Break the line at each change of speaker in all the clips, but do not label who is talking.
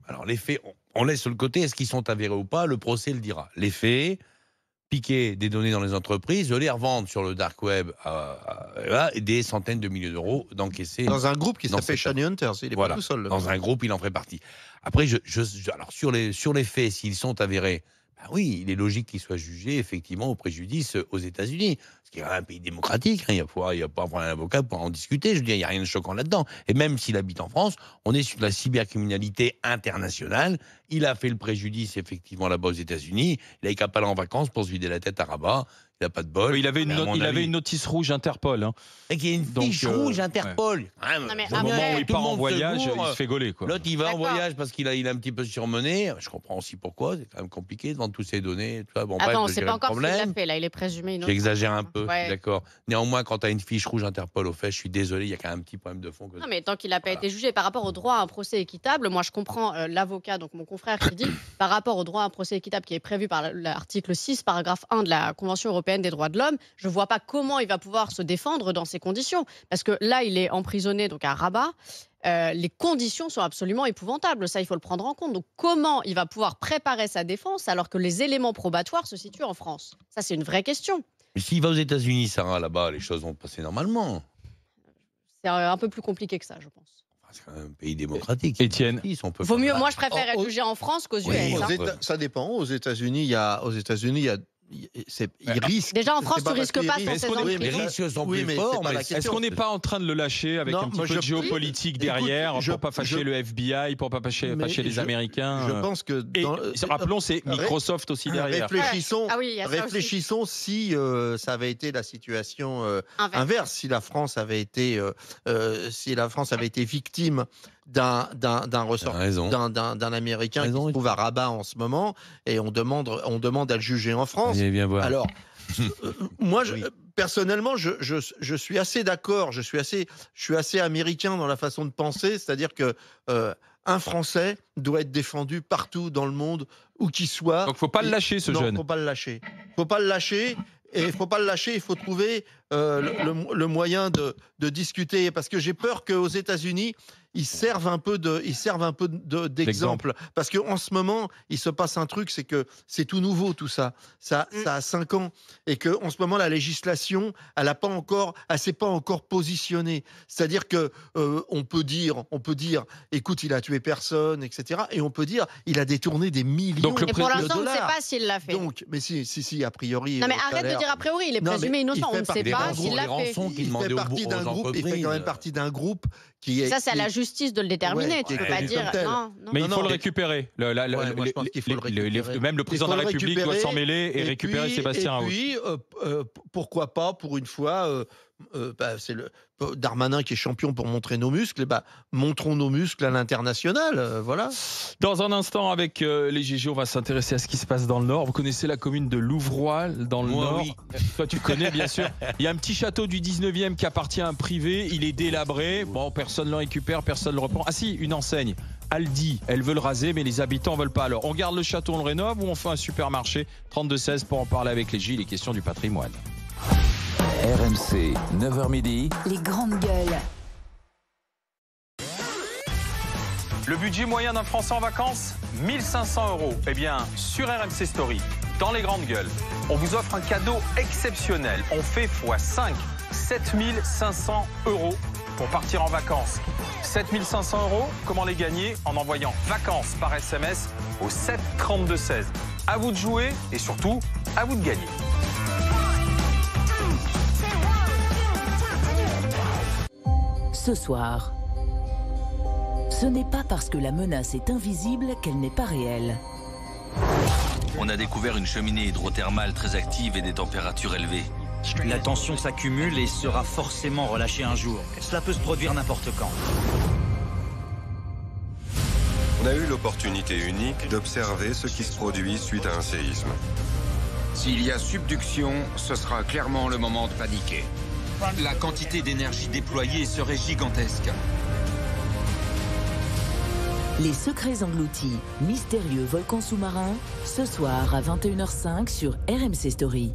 Alors, les faits, on laisse sur le côté, est-ce qu'ils sont avérés ou pas? Le procès le dira. Les faits, piquer des données dans les entreprises, les revendre sur le dark web et des centaines de milliers d'euros d'encaisser.
Dans un groupe qui s'appelle Shiny Hunters, il n'est pas tout seul.
Dans un groupe, il en fait partie. Après, alors sur les faits, s'ils sont avérés, ben oui, il est logique qu'ils soient jugés effectivement au préjudice aux États-Unis. Ce qui est un pays démocratique, hein, il n'y a pas à prendre un avocat pour en discuter. Je veux dire, il n'y a rien de choquant là-dedans. Et même s'il habite en France, on est sur la cybercriminalité internationale. Il a fait le préjudice effectivement là-bas aux États-Unis. Il n'a qu'à pas aller en vacances pour se vider la tête à Rabat. Il n'a pas de bol.
Il avait une notice rouge Interpol. Hein.
Et qu'il y a une fiche rouge Interpol.
Ouais. Au moment où il part en voyage, il se fait gauler, quoi.
L'autre, il va en voyage parce qu'il a un petit peu surmené. Je comprends aussi pourquoi. C'est quand même compliqué de vendre tous ces données. Bon,
attends, on
ne
ne sait pas encore ce qu'il a fait. Là, il est présumé innocent.
J'exagère un peu, d'accord. Néanmoins, quand tu as une fiche rouge Interpol au fait, je suis désolé, il y a quand même un petit problème de fond.
Non, mais tant qu'il n'a pas été jugé par rapport au droit à un procès équitable, moi je comprends l'avocat, donc mon confrère, qui dit par rapport au droit à un procès équitable qui est prévu par l'article 6, paragraphe 1 de la Convention européenne des droits de l'homme, je ne vois pas comment il va pouvoir se défendre dans ces conditions. Parce que là, il est emprisonné donc à Rabat. Les conditions sont absolument épouvantables. Ça, il faut le prendre en compte. Donc, comment il va pouvoir préparer sa défense alors que les éléments probatoires se situent en France? Ça, c'est une vraie question.
Mais s'il va aux États-Unis, Sarah, là-bas, les choses vont passer normalement.
C'est un peu plus compliqué que ça, je pense.
C'est un pays démocratique.
Étienne,
vaut mieux. Moi, je préfère être jugé en France qu'aux US.
Ça dépend. Aux États-Unis, il y a il risque.
Déjà en France, tu risques pas 116 ans.
Les risques sont plus forts.
Est-ce qu'on n'est pas en train de le lâcher avec un petit peu de géopolitique derrière pour pas fâcher le FBI, pour pas fâcher les Américains?
Je pense que.
Rappelons, c'est Microsoft aussi derrière.
Réfléchissons si ça avait été la situation inverse, si la France avait été victime d'un Américain qui se trouve à Rabat en ce moment, et on demande à le juger en France. Alors, moi, personnellement, je suis assez d'accord, je suis assez américain dans la façon de penser, c'est-à-dire que un Français doit être défendu partout dans le monde, où qu'il soit.
Donc, faut pas le lâcher, ce jeune.
Non, faut pas le lâcher. Faut pas le lâcher. Et il faut pas le lâcher, il faut trouver le moyen de discuter, parce que j'ai peur qu'aux États-Unis, ils servent un peu d'exemple. Parce qu'en ce moment, il se passe un truc, c'est que c'est tout nouveau tout ça. Ça a 5 ans. Et qu'en ce moment, la législation, elle s'est pas encore positionnée. C'est-à-dire que on peut dire, écoute, il a tué personne, etc. Et on peut dire, il a détourné des millions de dollars.
Et pour l'instant, on ne sait pas s'il l'a fait.
Donc, mais si, a priori.
Non, mais arrête de dire a priori, il est présumé innocent, on ne sait pas s'il l'a fait.
Il fait quand même partie d'un groupe qui est.
Ça, c'est à la justice de le déterminer. Tu peux pas dire. Non.
Mais il faut le récupérer. Même le président de la République doit s'en mêler et récupérer Sébastien Raoult.
Et puis, pourquoi pas, pour une fois, c'est le Darmanin qui est champion pour montrer nos muscles, montrons nos muscles à l'international, voilà.
Dans un instant, avec les GG, on va s'intéresser à ce qui se passe dans le Nord. Vous connaissez la commune de Louvroy, dans le Nord?
Oui.
Toi, tu connais, bien sûr. Il y a un petit château du 19e qui appartient à un privé. Il est délabré. Bon, personne ne le récupère, personne ne le reprend. Ah si, une enseigne. Aldi, elle veut le raser, mais les habitants ne veulent pas. Alors, on garde le château, on le rénove, ou on fait un supermarché? 32-16 pour en parler avec les G, les questions du patrimoine.
RMC, 9h midi.
Les grandes gueules.
Le budget moyen d'un Français en vacances, 1 500 €. Eh bien, sur RMC Story, dans les grandes gueules, on vous offre un cadeau exceptionnel. On fait x5, 7 500 € pour partir en vacances. 7 500 €, comment les gagner? En envoyant vacances par SMS au 7 32 16. À vous de jouer et surtout, à vous de gagner.
Ce soir, ce n'est pas parce que la menace est invisible qu'elle n'est pas réelle.
On a découvert une cheminée hydrothermale très active et des températures élevées.
La tension s'accumule et sera forcément relâchée un jour. Cela peut se produire n'importe quand.
On a eu l'opportunité unique d'observer ce qui se produit suite à un séisme.
S'il y a subduction, ce sera clairement le moment de paniquer.
La quantité d'énergie déployée serait gigantesque.
Les secrets engloutis, mystérieux volcans sous-marins, ce soir à 21h05 sur RMC Story.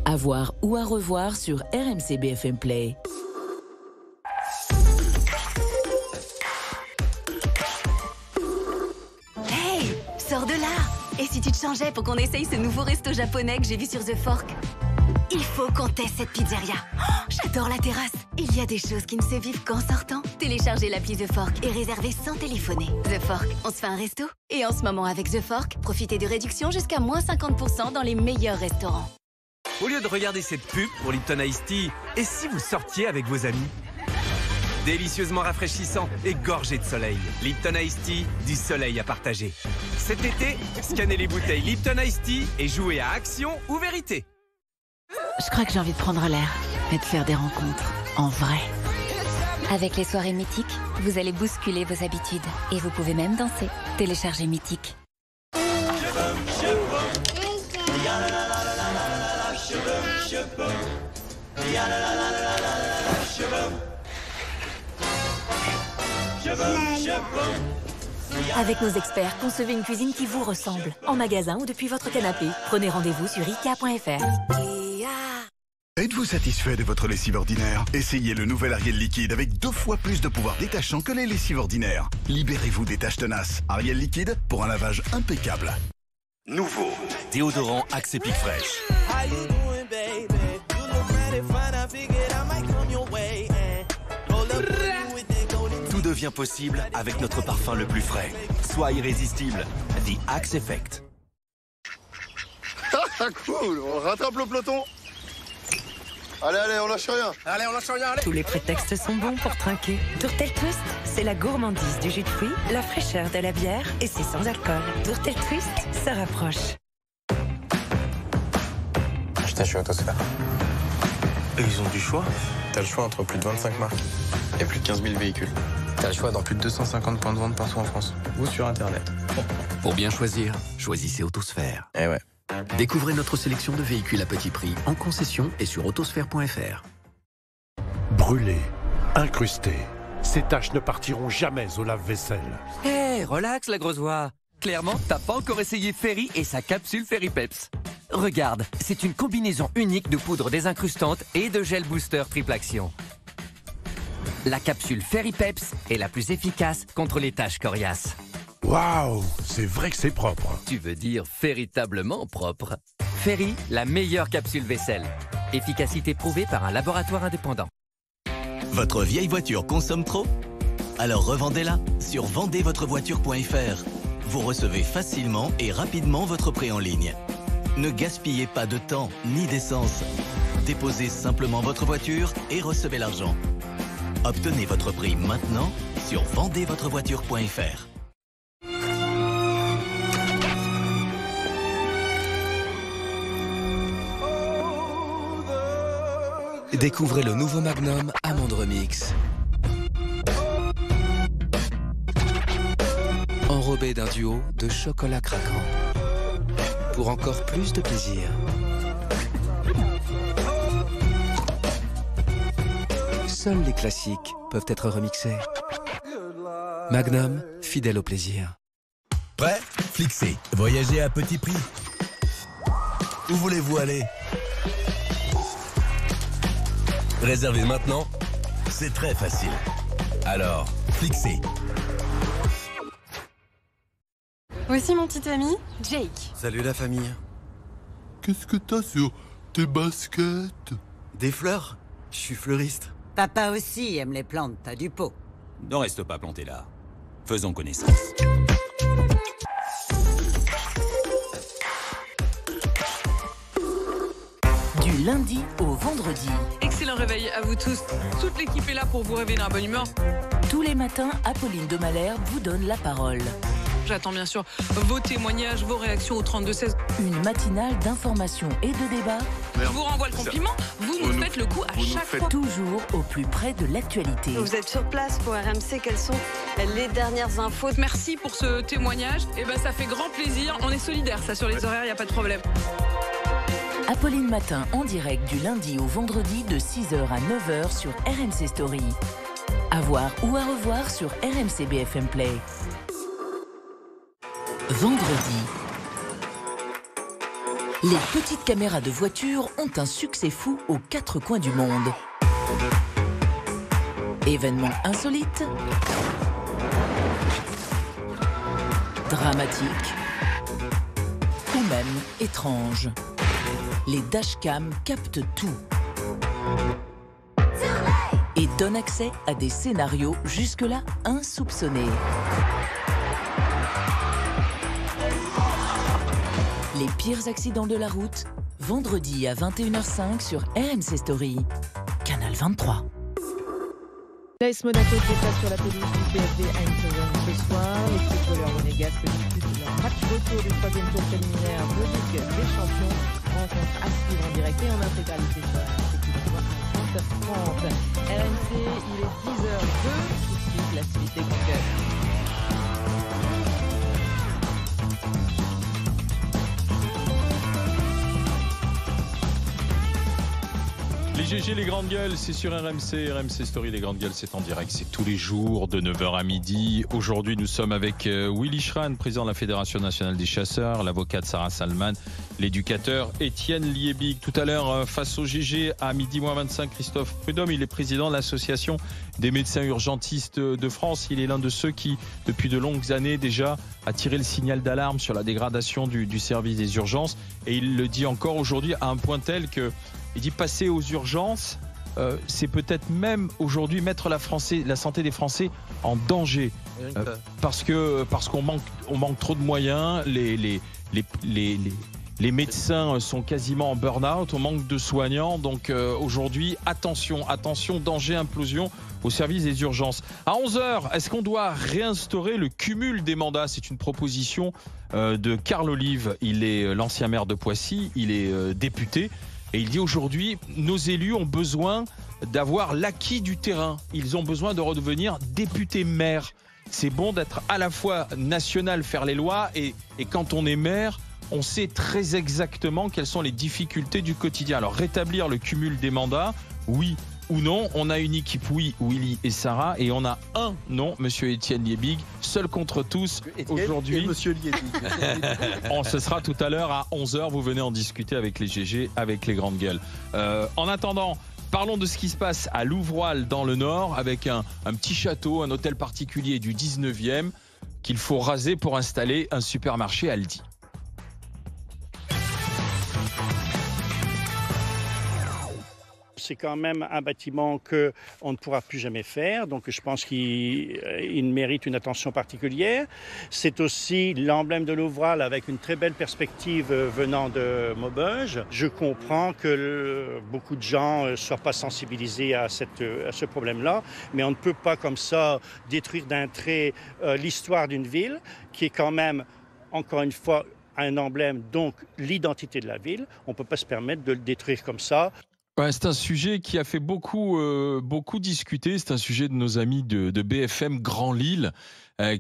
À voir ou à revoir sur RMC BFM Play.
Sors de là. Et si tu te changeais pour qu'on essaye ce nouveau resto japonais que j'ai vu sur The Fork? Il faut qu'on teste cette pizzeria. Oh, j'adore la terrasse. Il y a des choses qui ne se vivent qu'en sortant. Téléchargez l'appli The Fork et réservez sans téléphoner. The Fork, on se fait un resto? Et en ce moment avec The Fork, profitez de réductions jusqu'à moins 50% dans les meilleurs restaurants.
Au lieu de regarder cette pub pour Lipton Ice Tea, et si vous sortiez avec vos amis? Délicieusement rafraîchissant et gorgé de soleil. Lipton Ice Tea, du soleil à partager. Cet été, scannez les bouteilles Lipton Ice Tea et jouez à action ou vérité.
Je crois que j'ai envie de prendre l'air et de faire des rencontres en vrai.
Avec les soirées Mythiques, vous allez bousculer vos habitudes. Et vous pouvez même danser. Téléchargez Mythique.
Avec nos experts, concevez une cuisine qui vous ressemble. En magasin ou depuis votre canapé. Prenez rendez-vous sur IKEA.fr.
Êtes-vous satisfait de votre lessive ordinaire? Essayez le nouvel Ariel liquide avec 2 fois plus de pouvoir détachant que les lessives ordinaires. Libérez-vous des taches tenaces. Ariel liquide pour un lavage impeccable.
Nouveau déodorant Axe Epic Fresh. Tout devient possible avec notre parfum le plus frais. Sois irrésistible. The Axe Effect.
Cool, on rattrape le peloton. Allez, on lâche rien.
Allez, on lâche rien, allez.
Tous les prétextes sont bons pour trinquer. Tourtel Twist, c'est la gourmandise du jus de fruits, la fraîcheur de la bière et c'est sans alcool. Tourtel Twist, ça rapproche.
Acheter chez Autosphère.
Et ils ont du choix. T'as le choix entre plus de 25 marques et plus de 15 000 véhicules. T'as le choix dans plus de 250 points de vente partout en France ou sur Internet.
Pour bien choisir, choisissez Autosphère.
Eh ouais.
Découvrez notre sélection de véhicules à petit prix en concession et sur autosphère.fr.
Brûlés, incrustés, ces taches ne partiront jamais au lave-vaisselle.
Hé, relax la grosse voix. Clairement, t'as pas encore essayé Ferry et sa capsule Ferry Peps. Regarde, c'est une combinaison unique de poudre désincrustante et de gel booster triple action. La capsule Ferry Peps est la plus efficace contre les taches coriaces.
Waouh, c'est vrai que c'est propre.
Tu veux dire véritablement propre. Ferry, la meilleure capsule vaisselle. Efficacité prouvée par un laboratoire indépendant.
Votre vieille voiture consomme trop? Alors revendez-la sur vendezvotrevoiture.fr. Vous recevez facilement et rapidement votre prêt en ligne. Ne gaspillez pas de temps ni d'essence. Déposez simplement votre voiture et recevez l'argent. Obtenez votre prix maintenant sur vendezvotrevoiture.fr.
Découvrez le nouveau Magnum Amande Remix. Enrobé d'un duo de chocolat craquant. Pour encore plus de plaisir. Seuls les classiques peuvent être remixés. Magnum, fidèle au plaisir.
Prêt? Flixé. Voyagez à petit prix. Où voulez-vous aller? Réservez maintenant. C'est très facile. Alors, Flixé.
Voici mon petit ami, Jake.
Salut la famille.
Qu'est-ce que t'as sur tes baskets?
Des fleurs? Je suis fleuriste.
Papa aussi aime les plantes, t'as du pot.
Ne reste pas planté là. Faisons connaissance.
Du lundi au vendredi.
Excellent réveil à vous tous. Toute l'équipe est là pour vous réveiller dans la bonne humeur.
Tous les matins, Apolline de Malherbe vous donne la parole.
J'attends bien sûr vos témoignages, vos réactions au 32-16.
Une matinale d'information et de débat.
Je vous renvoie le compliment. Vous nous faites le coup à chaque fois.
Toujours au plus près de l'actualité.
Vous êtes sur place pour RMC. Quelles sont les dernières infos?
Merci pour ce témoignage. Et ben ça fait grand plaisir. On est solidaires, ça sur les horaires, il n'y a pas de problème.
Apolline Matin en direct du lundi au vendredi de 6h à 9h sur RMC Story. À voir ou à revoir sur RMC BFM Play. Vendredi. Les petites caméras de voiture ont un succès fou aux 4 coins du monde. Événements insolites, dramatiques, même étranges. Les dashcams captent tout et donnent accès à des scénarios jusque-là insoupçonnés. Les pires accidents de la route, vendredi à 21h05 sur RMC Story, Canal 23.
L'AS Monaco se déplace sur la pelouse du PSV Eindhoven ce soir. Les footballeurs monégasques disputent leur match retour du 3e tour préliminaire de Ligue des Champions. Rencontre à suivre en direct et en intégralité sur RMC à 20h30. RMC, il est 10h02, tout de suite l'activité Grand Gueule.
Les GG, les grandes gueules, c'est sur RMC. RMC Story, les grandes gueules, c'est en direct. C'est tous les jours de 9h à midi. Aujourd'hui, nous sommes avec Willy Schran, président de la Fédération nationale des chasseurs, l'avocate Sarah Salman, l'éducateur Étienne Liebig. Tout à l'heure, face au GG, à midi moins 25, Christophe Prudhomme, il est président de l'Association des médecins urgentistes de France. Il est l'un de ceux qui, depuis de longues années déjà, a tiré le signal d'alarme sur la dégradation du service des urgences. Et il le dit encore aujourd'hui à un point tel que il dit passer aux urgences, c'est peut-être même aujourd'hui mettre la santé des Français en danger. Parce qu'on manque trop de moyens, les médecins sont quasiment en burn-out, on manque de soignants. Donc aujourd'hui, attention, danger, implosion au service des urgences. À 11h, est-ce qu'on doit réinstaurer le cumul des mandats? C'est une proposition de Carl Olive. Il est l'ancien maire de Poissy, il est député. Et il dit aujourd'hui, nos élus ont besoin d'avoir l'acquis du terrain. Ils ont besoin de redevenir députés maires. C'est bon d'être à la fois national, faire les lois, et quand on est maire, on sait très exactement quelles sont les difficultés du quotidien. Alors rétablir le cumul des mandats, oui ou non. On a une équipe oui, Willy et Sarah, et on a un non, monsieur Étienne Liebig, seul contre tous aujourd'hui.
Monsieur Liebig.
Ce sera tout à l'heure à 11h, vous venez en discuter avec les GG, avec les grandes gueules. En attendant, parlons de ce qui se passe à Louvroil dans le Nord, avec un petit château, un hôtel particulier du 19e qu'il faut raser pour installer un supermarché Aldi.
C'est quand même un bâtiment qu'on ne pourra plus jamais faire, donc je pense qu'il mérite une attention particulière. C'est aussi l'emblème de Louvroil avec une très belle perspective venant de Maubeuge. Je comprends que beaucoup de gens ne soient pas sensibilisés à ce problème-là, mais on ne peut pas comme ça détruire d'un trait l'histoire d'une ville qui est quand même, encore une fois, un emblème, donc l'identité de la ville. On ne peut pas se permettre de le détruire comme ça.
Ouais, c'est un sujet qui a fait beaucoup discuter. C'est un sujet de nos amis de BFM Grand Lille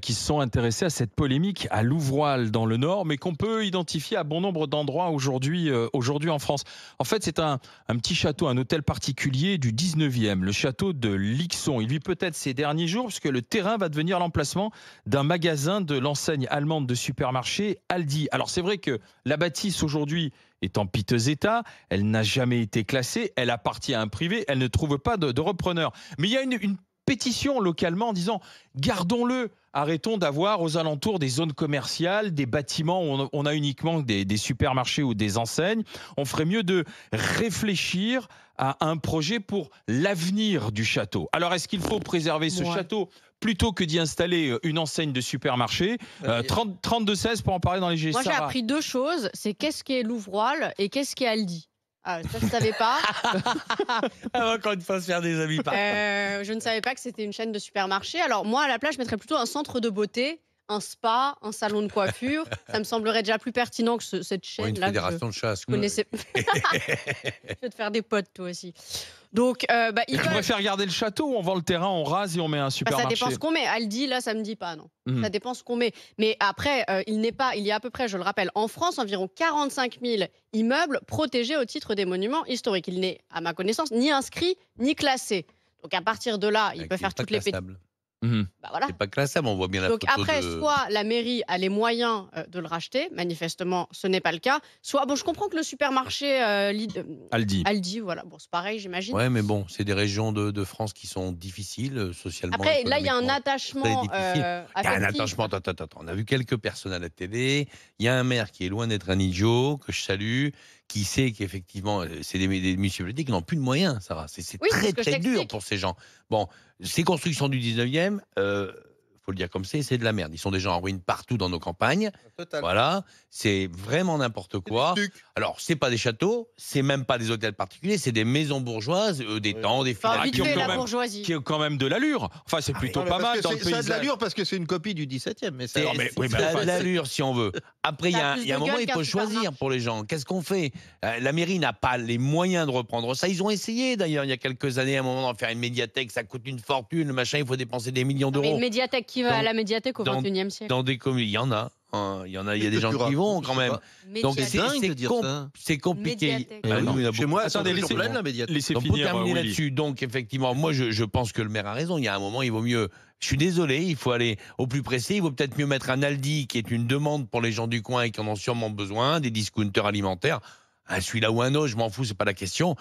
qui se sont intéressés à cette polémique à Louvroil dans le Nord, mais qu'on peut identifier à bon nombre d'endroits aujourd'hui en France. En fait, c'est un petit château, un hôtel particulier du 19e, le château de Lixon. Il vit peut-être ces derniers jours puisque le terrain va devenir l'emplacement d'un magasin de l'enseigne allemande de supermarché Aldi. Alors c'est vrai que la bâtisse aujourd'hui est en piteux état, elle n'a jamais été classée, elle appartient à un privé, elle ne trouve pas de repreneur. Mais il y a une pétition localement en disant « gardons-le ». Arrêtons d'avoir aux alentours des zones commerciales, des bâtiments où on a uniquement des supermarchés ou des enseignes. On ferait mieux de réfléchir à un projet pour l'avenir du château. Alors, est-ce qu'il faut préserver ce château plutôt que d'y installer une enseigne de supermarché? 32-16 pour en parler dans les GG.
Moi, j'ai appris deux choses. C'est qu'est-ce qu'est Louvroil et qu'est-ce qu'est Aldi. Ah, ça, je ne savais pas.
Encore une fois, se faire des amis.
Je ne savais pas que c'était une chaîne de supermarchés. Alors, moi, à la place, je mettrais plutôt un centre de beauté, un spa, un salon de coiffure. Ça me semblerait déjà plus pertinent que cette chaîne-là.
Une fédération de chasse.
Je connaissais. Je vais te faire des potes, toi aussi. Donc,
tu préfères garder le château ou on vend le terrain, on rase et on met un supermarché?
Ça dépend ce qu'on met. Aldi, là, ça me dit pas, non. Ça dépend ce qu'on met. Mais après, il y a à peu près, je le rappelle, en France, environ 45 000 immeubles protégés au titre des monuments historiques. Il n'est, à ma connaissance, ni inscrit, ni classé. Donc, à partir de là, il peut faire toutes les pétitions. Bah voilà.
C'est pas classable, on voit bien la
Donc
photo
après,
de...
soit la mairie a les moyens de le racheter, manifestement ce n'est pas le cas, soit, bon je comprends que le supermarché Aldi, voilà, bon c'est pareil j'imagine.
Ouais, mais bon, c'est des régions de France qui sont difficiles socialement.
Après, là il y a un attachement
Il y a un
affectif.
attachement, attends, on a vu quelques personnes à la télé, il y a un maire qui est loin d'être un idiot, que je salue, qui sait qu'effectivement, c'est des municipalités qui n'ont plus de moyens, Sarah. C'est
Oui, c'est
très,
ce que je
très dur
t'explique.
pour ces gens. Bon, ces constructions du 19e, faut le dire comme c'est de la merde. Ils sont déjà en ruine partout dans nos campagnes.
Total.
Voilà, c'est vraiment n'importe quoi. Alors, c'est pas des châteaux, c'est même pas des hôtels particuliers, c'est des maisons bourgeoises, des temps, des
Enfin,
filles
vite fait, la bourgeoisie.
Qui ont quand même de l'allure. Enfin, c'est plutôt pas mal dans le
Ça a de
paysage.
l'allure parce que c'est une copie du 17e. Mais ça,
Ça a de l'allure si on veut. Après, il y
Ça
a
a plus
un
de
moment,
gueule
il
qu'un
faut choisir pour les gens. Qu'est-ce qu'on fait? La mairie n'a pas les moyens de reprendre ça. Ils ont essayé d'ailleurs il y a quelques années, à un moment, d'en faire une médiathèque. Ça coûte une fortune, le machin, il faut dépenser des millions
Mais
d'euros.
une médiathèque qui va
Dans-
à la médiathèque au
dans-
21e siècle.
Dans des communes, il y en a. Il y a des gens qui y vont quand même. Donc
Médiathèque.
c'est
dingue de dire ça.
c'est compliqué.
Médiathèque.
Ah non, il y en a
Chez
beaucoup.
moi,
Attendez,
c'est
laissez-
plein la médiathèque.
Laissez
Donc, pour
finir,
terminer
Willy.
là-dessus, donc effectivement, moi je pense que le maire a raison. Il y a un moment, il vaut mieux. Je suis désolé, il faut aller au plus pressé. Il vaut peut-être mieux mettre un Aldi qui est une demande pour les gens du coin et qui en ont sûrement besoin, des discounters alimentaires. Celui-là ou un autre, je m'en fous, c'est pas la question.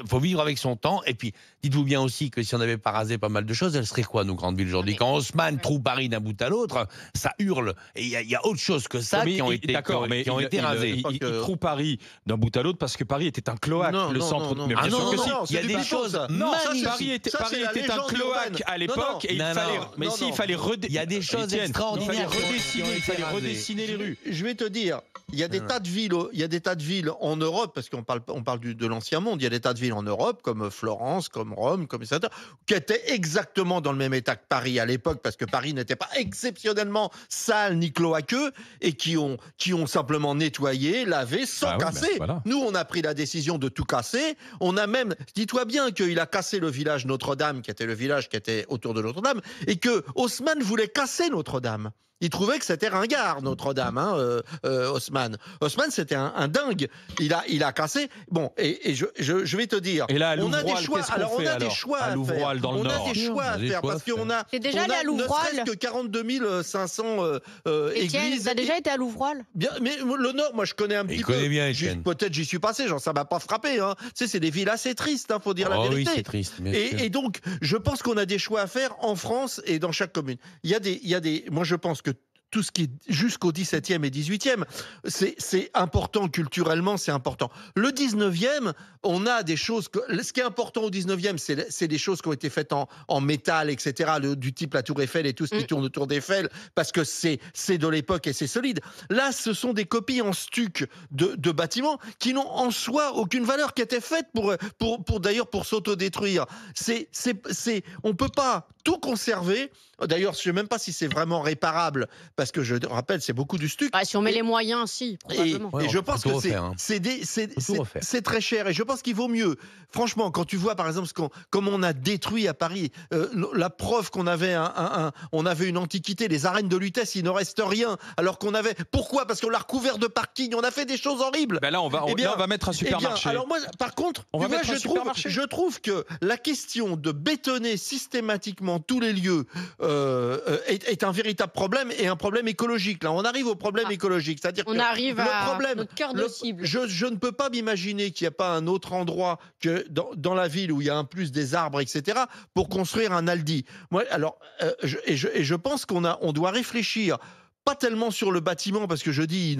Faut vivre avec son temps. Et puis, dites-vous bien aussi que si on n'avait pas rasé pas mal de choses, elles seraient quoi, nos grandes villes aujourd'hui? Quand Haussmann trouve Paris d'un bout à l'autre, ça hurle. Et il y a autre chose que ça
Mais
qui ont été,
d'accord, mais
qui ont été rasées.
il trouve Paris d'un bout à l'autre parce que Paris était un cloaque,
Non,
le
non,
centre.
non,
Mais
non.
bien
Ah
sûr
non,
que
non,
si.
non, il y a
c'est
des
du
choses.
mytho, ça.
Non,
magnifiques.
Paris était
Ça, c'est la
un
légende
cloaque
urbaine.
à l'époque et il
Non,
fallait.
non.
Mais si, il fallait
Il y a des choses extraordinaires qui ont été
Il fallait
rasées.
redessiner les rues.
Je vais te dire, il y a des tas de villes en Europe, parce qu'on parle de l'ancien monde, il y a des tas de villes en Europe, comme Florence, comme Rome, comme etc., qui étaient exactement dans le même état que Paris à l'époque, parce que Paris n'était pas exceptionnellement sale ni cloaqueux, et qui ont simplement nettoyé, lavé, sans
Ah oui,
casser.
ben voilà.
Nous, on a pris la décision de tout casser. On a même, dis-toi bien qu'il a cassé le village Notre-Dame, qui était le village qui était autour de Notre-Dame, et que Haussmann voulait casser Notre-Dame. Il trouvait que c'était ringard, Notre-Dame, Haussmann. Haussmann, c'était un dingue. Il a cassé. Bon, et je vais te dire.
Et là, à
on a des
Louvroil,
choix.
qu'est-ce qu'on
Alors, on
fait,
a des
alors
choix
à
à faire.
Louvroil, dans le
On a
Nord.
des choix à
Des
faire
choix à
parce qu'on a.
T'es déjà
on
allé
a
à Louvroil?
Ne serait-ce que 42 500
Étienne,
églises.
t'as déjà été à Louvroil?
Bien, mais le Nord, moi, je connais un petit peu.
connaît bien, Étienne.
Peut-être j'y suis passé, genre ça m'a pas frappé. Hein. Tu sais, c'est des villes assez tristes, hein, faut dire la
Oh
vérité.
oui, c'est triste. bien sûr.
Et donc, je pense qu'on a des choix à faire en France et dans chaque commune. Il y a des. Moi, je pense que tout ce qui est jusqu'au 17e et 18e, c'est important culturellement, c'est important. Le 19e, on a des choses. Ce qui est important au 19e, c'est des choses qui ont été faites en métal, etc., du type la Tour Eiffel et tout ce qui tourne autour d'Eiffel, parce que c'est de l'époque et c'est solide. Là, ce sont des copies en stuc de bâtiments qui n'ont en soi aucune valeur, qui étaient faites d'ailleurs pour s'autodétruire. On peut pas tout conserver. D'ailleurs, je ne sais même pas si c'est vraiment réparable, parce que je rappelle, c'est beaucoup du stuc.
Bah, si on met les moyens, si, probablement.
Et je pense que
hein.
c'est très cher. Et je pense qu'il vaut mieux. Franchement, quand tu vois, par exemple, comme on a détruit à Paris, la preuve qu'on avait on avait une antiquité, les arènes de Lutèce, il ne reste rien. Alors qu'on avait. Pourquoi? Parce qu'on l'a recouvert de parking. On a fait des choses horribles.
Ben là, on va mettre un supermarché.
Alors moi, par contre,
on va mettre un supermarché.
je trouve que la question de bétonner systématiquement tous les lieux est un véritable problème et un problème écologique. Là, on arrive au problème écologique, c'est-à-dire
on
que
arrive
le
à
problème,
notre cœur de cible.
Je ne peux pas m'imaginer qu'il n'y a pas un autre endroit que dans la ville où il y a un plus des arbres, etc., pour construire un Aldi. Moi, alors, je pense on doit réfléchir. Pas tellement sur le bâtiment, parce que je dis,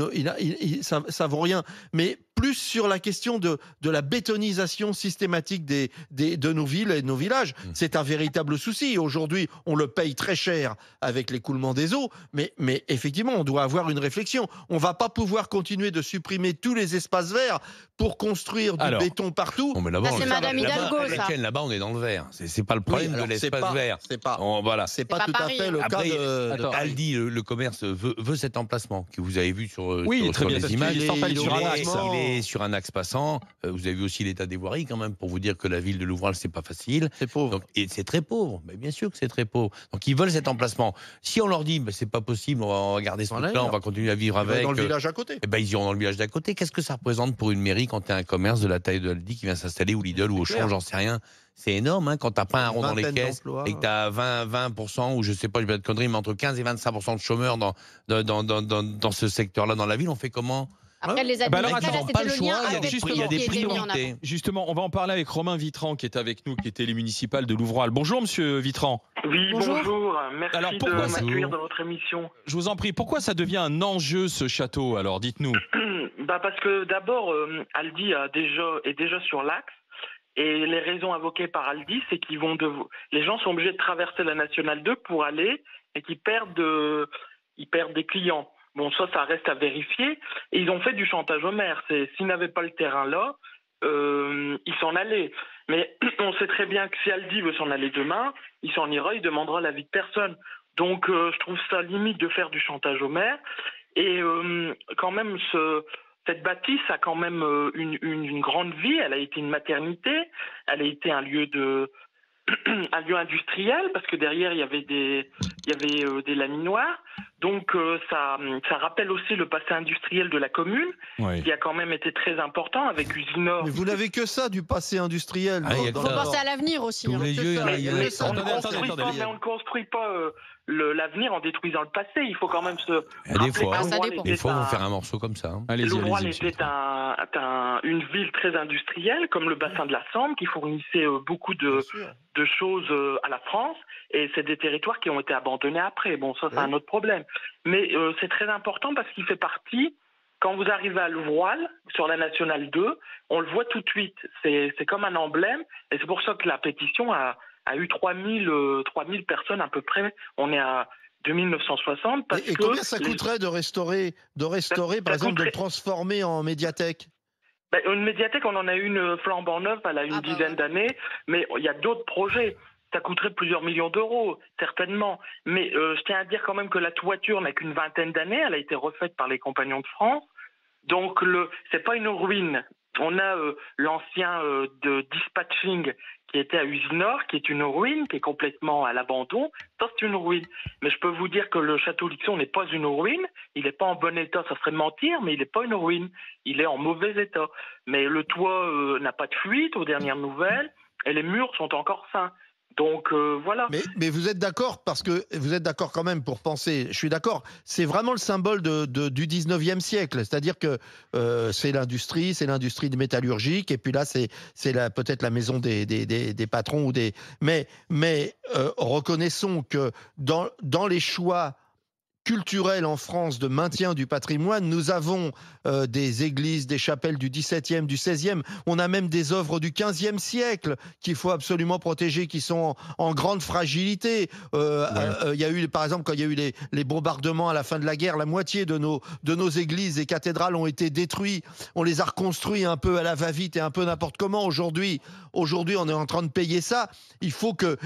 ça vaut rien, mais plus sur la question de la bétonisation systématique de nos villes et de nos villages. C'est un véritable souci. Aujourd'hui, on le paye très cher avec l'écoulement des eaux, mais effectivement, on doit avoir une réflexion. On ne va pas pouvoir continuer de supprimer tous les espaces verts pour construire du béton partout.
Bon, mais là-bas,
c'est Madame Hidalgo, ça.
Là-bas, on est dans le vert. C'est pas le problème de l'espace vert.
C'est pas
Pas
tout à fait le
Après,
cas de
Aldi, le commerce veut cet emplacement que vous avez vu sur
très bien,
les images.
Il
est sur un axe passant. Vous avez vu aussi l'état des voiries quand même, pour vous dire que la ville de Louvroil, c'est pas facile.
C'est pauvre.
Et c'est très pauvre. Mais bien sûr que c'est très pauvre. Donc ils veulent cet emplacement. Si on leur dit, c'est pas possible, on va garder ce truc-là, on va continuer à vivre avec.
Dans le village à côté.
Eh ben, ils iront dans le village d'à côté. Qu'est-ce que ça représente pour une mairie quand tu as un commerce de la taille de Aldi qui vient s'installer, ou Lidl, ou Auchan, j'en sais rien. c'est énorme hein, quand tu n'as pas un rond dans les
Vingtaine
caisses
d'emplois.
et que tu as 20% ou je sais pas, je vais pas de conneries, mais entre 15 et 25% de chômeurs dans ce secteur-là dans la ville. On fait comment?
Après, les
Bah alors,
administrés, là,
attends,
c'était
pas
le
le
lien
choix, il y a
avec
des
tout
prix- il y a
ce
des
qui était mis en
priorités.
avant.
Justement, on va en parler avec Romain Vitran qui est avec nous, qui est élu municipal de Louvroil. Bonjour Monsieur Vitran.
Oui, bonjour. Merci
Alors,
de
pourquoi
m'accueillir dans votre émission.
Je vous en prie, pourquoi ça devient un enjeu ce château? Alors dites-nous.
Parce que d'abord, Aldi est déjà sur l'axe. Et les raisons invoquées par Aldi, c'est qu'ils les gens sont obligés de traverser la Nationale 2 pour aller et qu'ils perdent des clients. Bon, ça reste à vérifier. Et ils ont fait du chantage au maire. S'ils n'avaient pas le terrain là, ils s'en allaient. Mais on sait très bien que si Aldi veut s'en aller demain, il s'en ira, il demandera l'avis de personne. Donc, je trouve ça limite de faire du chantage au maire. Et quand même, cette bâtisse a quand même une grande vie. Elle a été une maternité. Elle a été un lieu industriel parce que derrière il y avait des laminoirs. Donc ça rappelle aussi le passé industriel de la commune, qui a quand même été très important avec Usinor.
Mais vous n'avez que ça du passé industriel.
Il faut penser à l'avenir aussi.
Tous les yeux,
Mais on ne construit pas l'avenir en détruisant le passé. Il faut quand même se
Des fois,
rappeler
il faut faire un morceau comme ça. Hein.
Louvroil était une ville très industrielle, comme le bassin de la Sambre, qui fournissait beaucoup de choses à la France. Et c'est des territoires qui ont été abandonnés après. Bon, ça, c'est un autre problème. Mais c'est très important parce qu'il fait partie. Quand vous arrivez à Louvroil, sur la Nationale 2, on le voit tout de suite. C'est comme un emblème. Et c'est pour ça que la pétition a eu 3000 personnes à peu près. On est à 2960.
Et combien ça coûterait de restaurer par exemple, de le transformer en médiathèque?
Une médiathèque, on en a une flambant neuve, elle a une dizaine d'années, mais il y a d'autres projets. Ça coûterait plusieurs millions d'euros, certainement. Mais je tiens à dire quand même que la toiture n'a qu'une vingtaine d'années. Elle a été refaite par les Compagnons de France. Donc, c'est pas une ruine. On a l'ancien de dispatching qui était à Usinor, qui est une ruine, qui est complètement à l'abandon. Ça, c'est une ruine. Mais je peux vous dire que le château Lixon n'est pas une ruine. Il n'est pas en bon état, ça serait mentir, mais il n'est pas une ruine. Il est en mauvais état. Mais le toit n'a pas de fuite, aux dernières nouvelles, et les murs sont encore sains. Donc voilà.
Mais vous êtes d'accord, parce que vous êtes d'accord quand même pour penser, je suis d'accord, c'est vraiment le symbole du 19e siècle, c'est-à-dire que c'est l'industrie métallurgique, et puis là c'est peut-être la maison des patrons ou des... Mais reconnaissons que dans les choix culturel en France de maintien du patrimoine, nous avons des églises, des chapelles du XVIIe, du XVIe, on a même des œuvres du XVe siècle qu'il faut absolument protéger, qui sont en grande fragilité. Il y a eu, par exemple, quand il y a eu les bombardements à la fin de la guerre, la moitié de nos églises et cathédrales ont été détruites. On les a reconstruits un peu à la va-vite et un peu n'importe comment. Aujourd'hui, on est en train de payer ça. Il faut que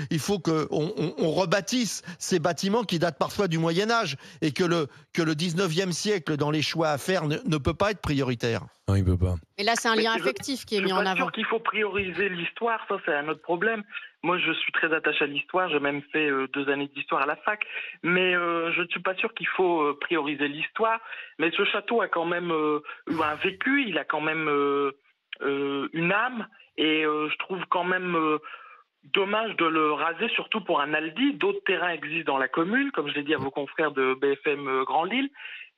on rebâtisse ces bâtiments qui datent parfois du Moyen-Âge, et que le 19e siècle, dans les choix à faire, ne peut pas être prioritaire.
Non, il ne peut pas.
Et là, c'est un lien affectif qui est mis en avant.
Je suis pas sûr qu'il faut prioriser l'histoire, ça c'est un autre problème. Moi, je suis très attaché à l'histoire, j'ai même fait 2 années d'histoire à la fac, mais je ne suis pas sûr qu'il faut prioriser l'histoire. Mais ce château a quand même eu un vécu, il a quand même une âme, et je trouve quand même... dommage de le raser, surtout pour un Aldi. D'autres terrains existent dans la commune, comme je l'ai dit à vos confrères de BFM Grand Lille.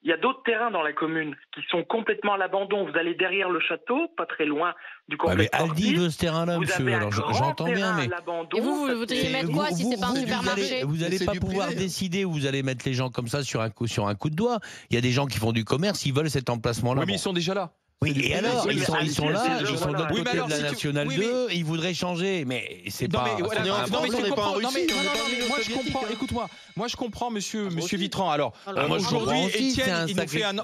Il y a d'autres terrains dans la commune qui sont complètement à l'abandon. Vous allez derrière le château, pas très loin du complexe.
Mais Aldi veut ce terrain-là, monsieur. Alors j'entends bien, mais.
Et vous voudriez mettre quoi si c'est pas un supermarché?
Vous n'allez pas pouvoir décider où vous allez mettre les gens comme ça sur un coup de doigt. Il y a des gens qui font du commerce, ils veulent cet emplacement-là.
Oui, mais ils sont déjà là.
Oui, et alors, ils sont là, ils sont de l'autre côté de la Nationale 2, ils voudraient changer, mais c'est pas...
Moi, je comprends, écoute-moi, moi, je comprends, monsieur Vitran. Alors, aujourd'hui, Étienne,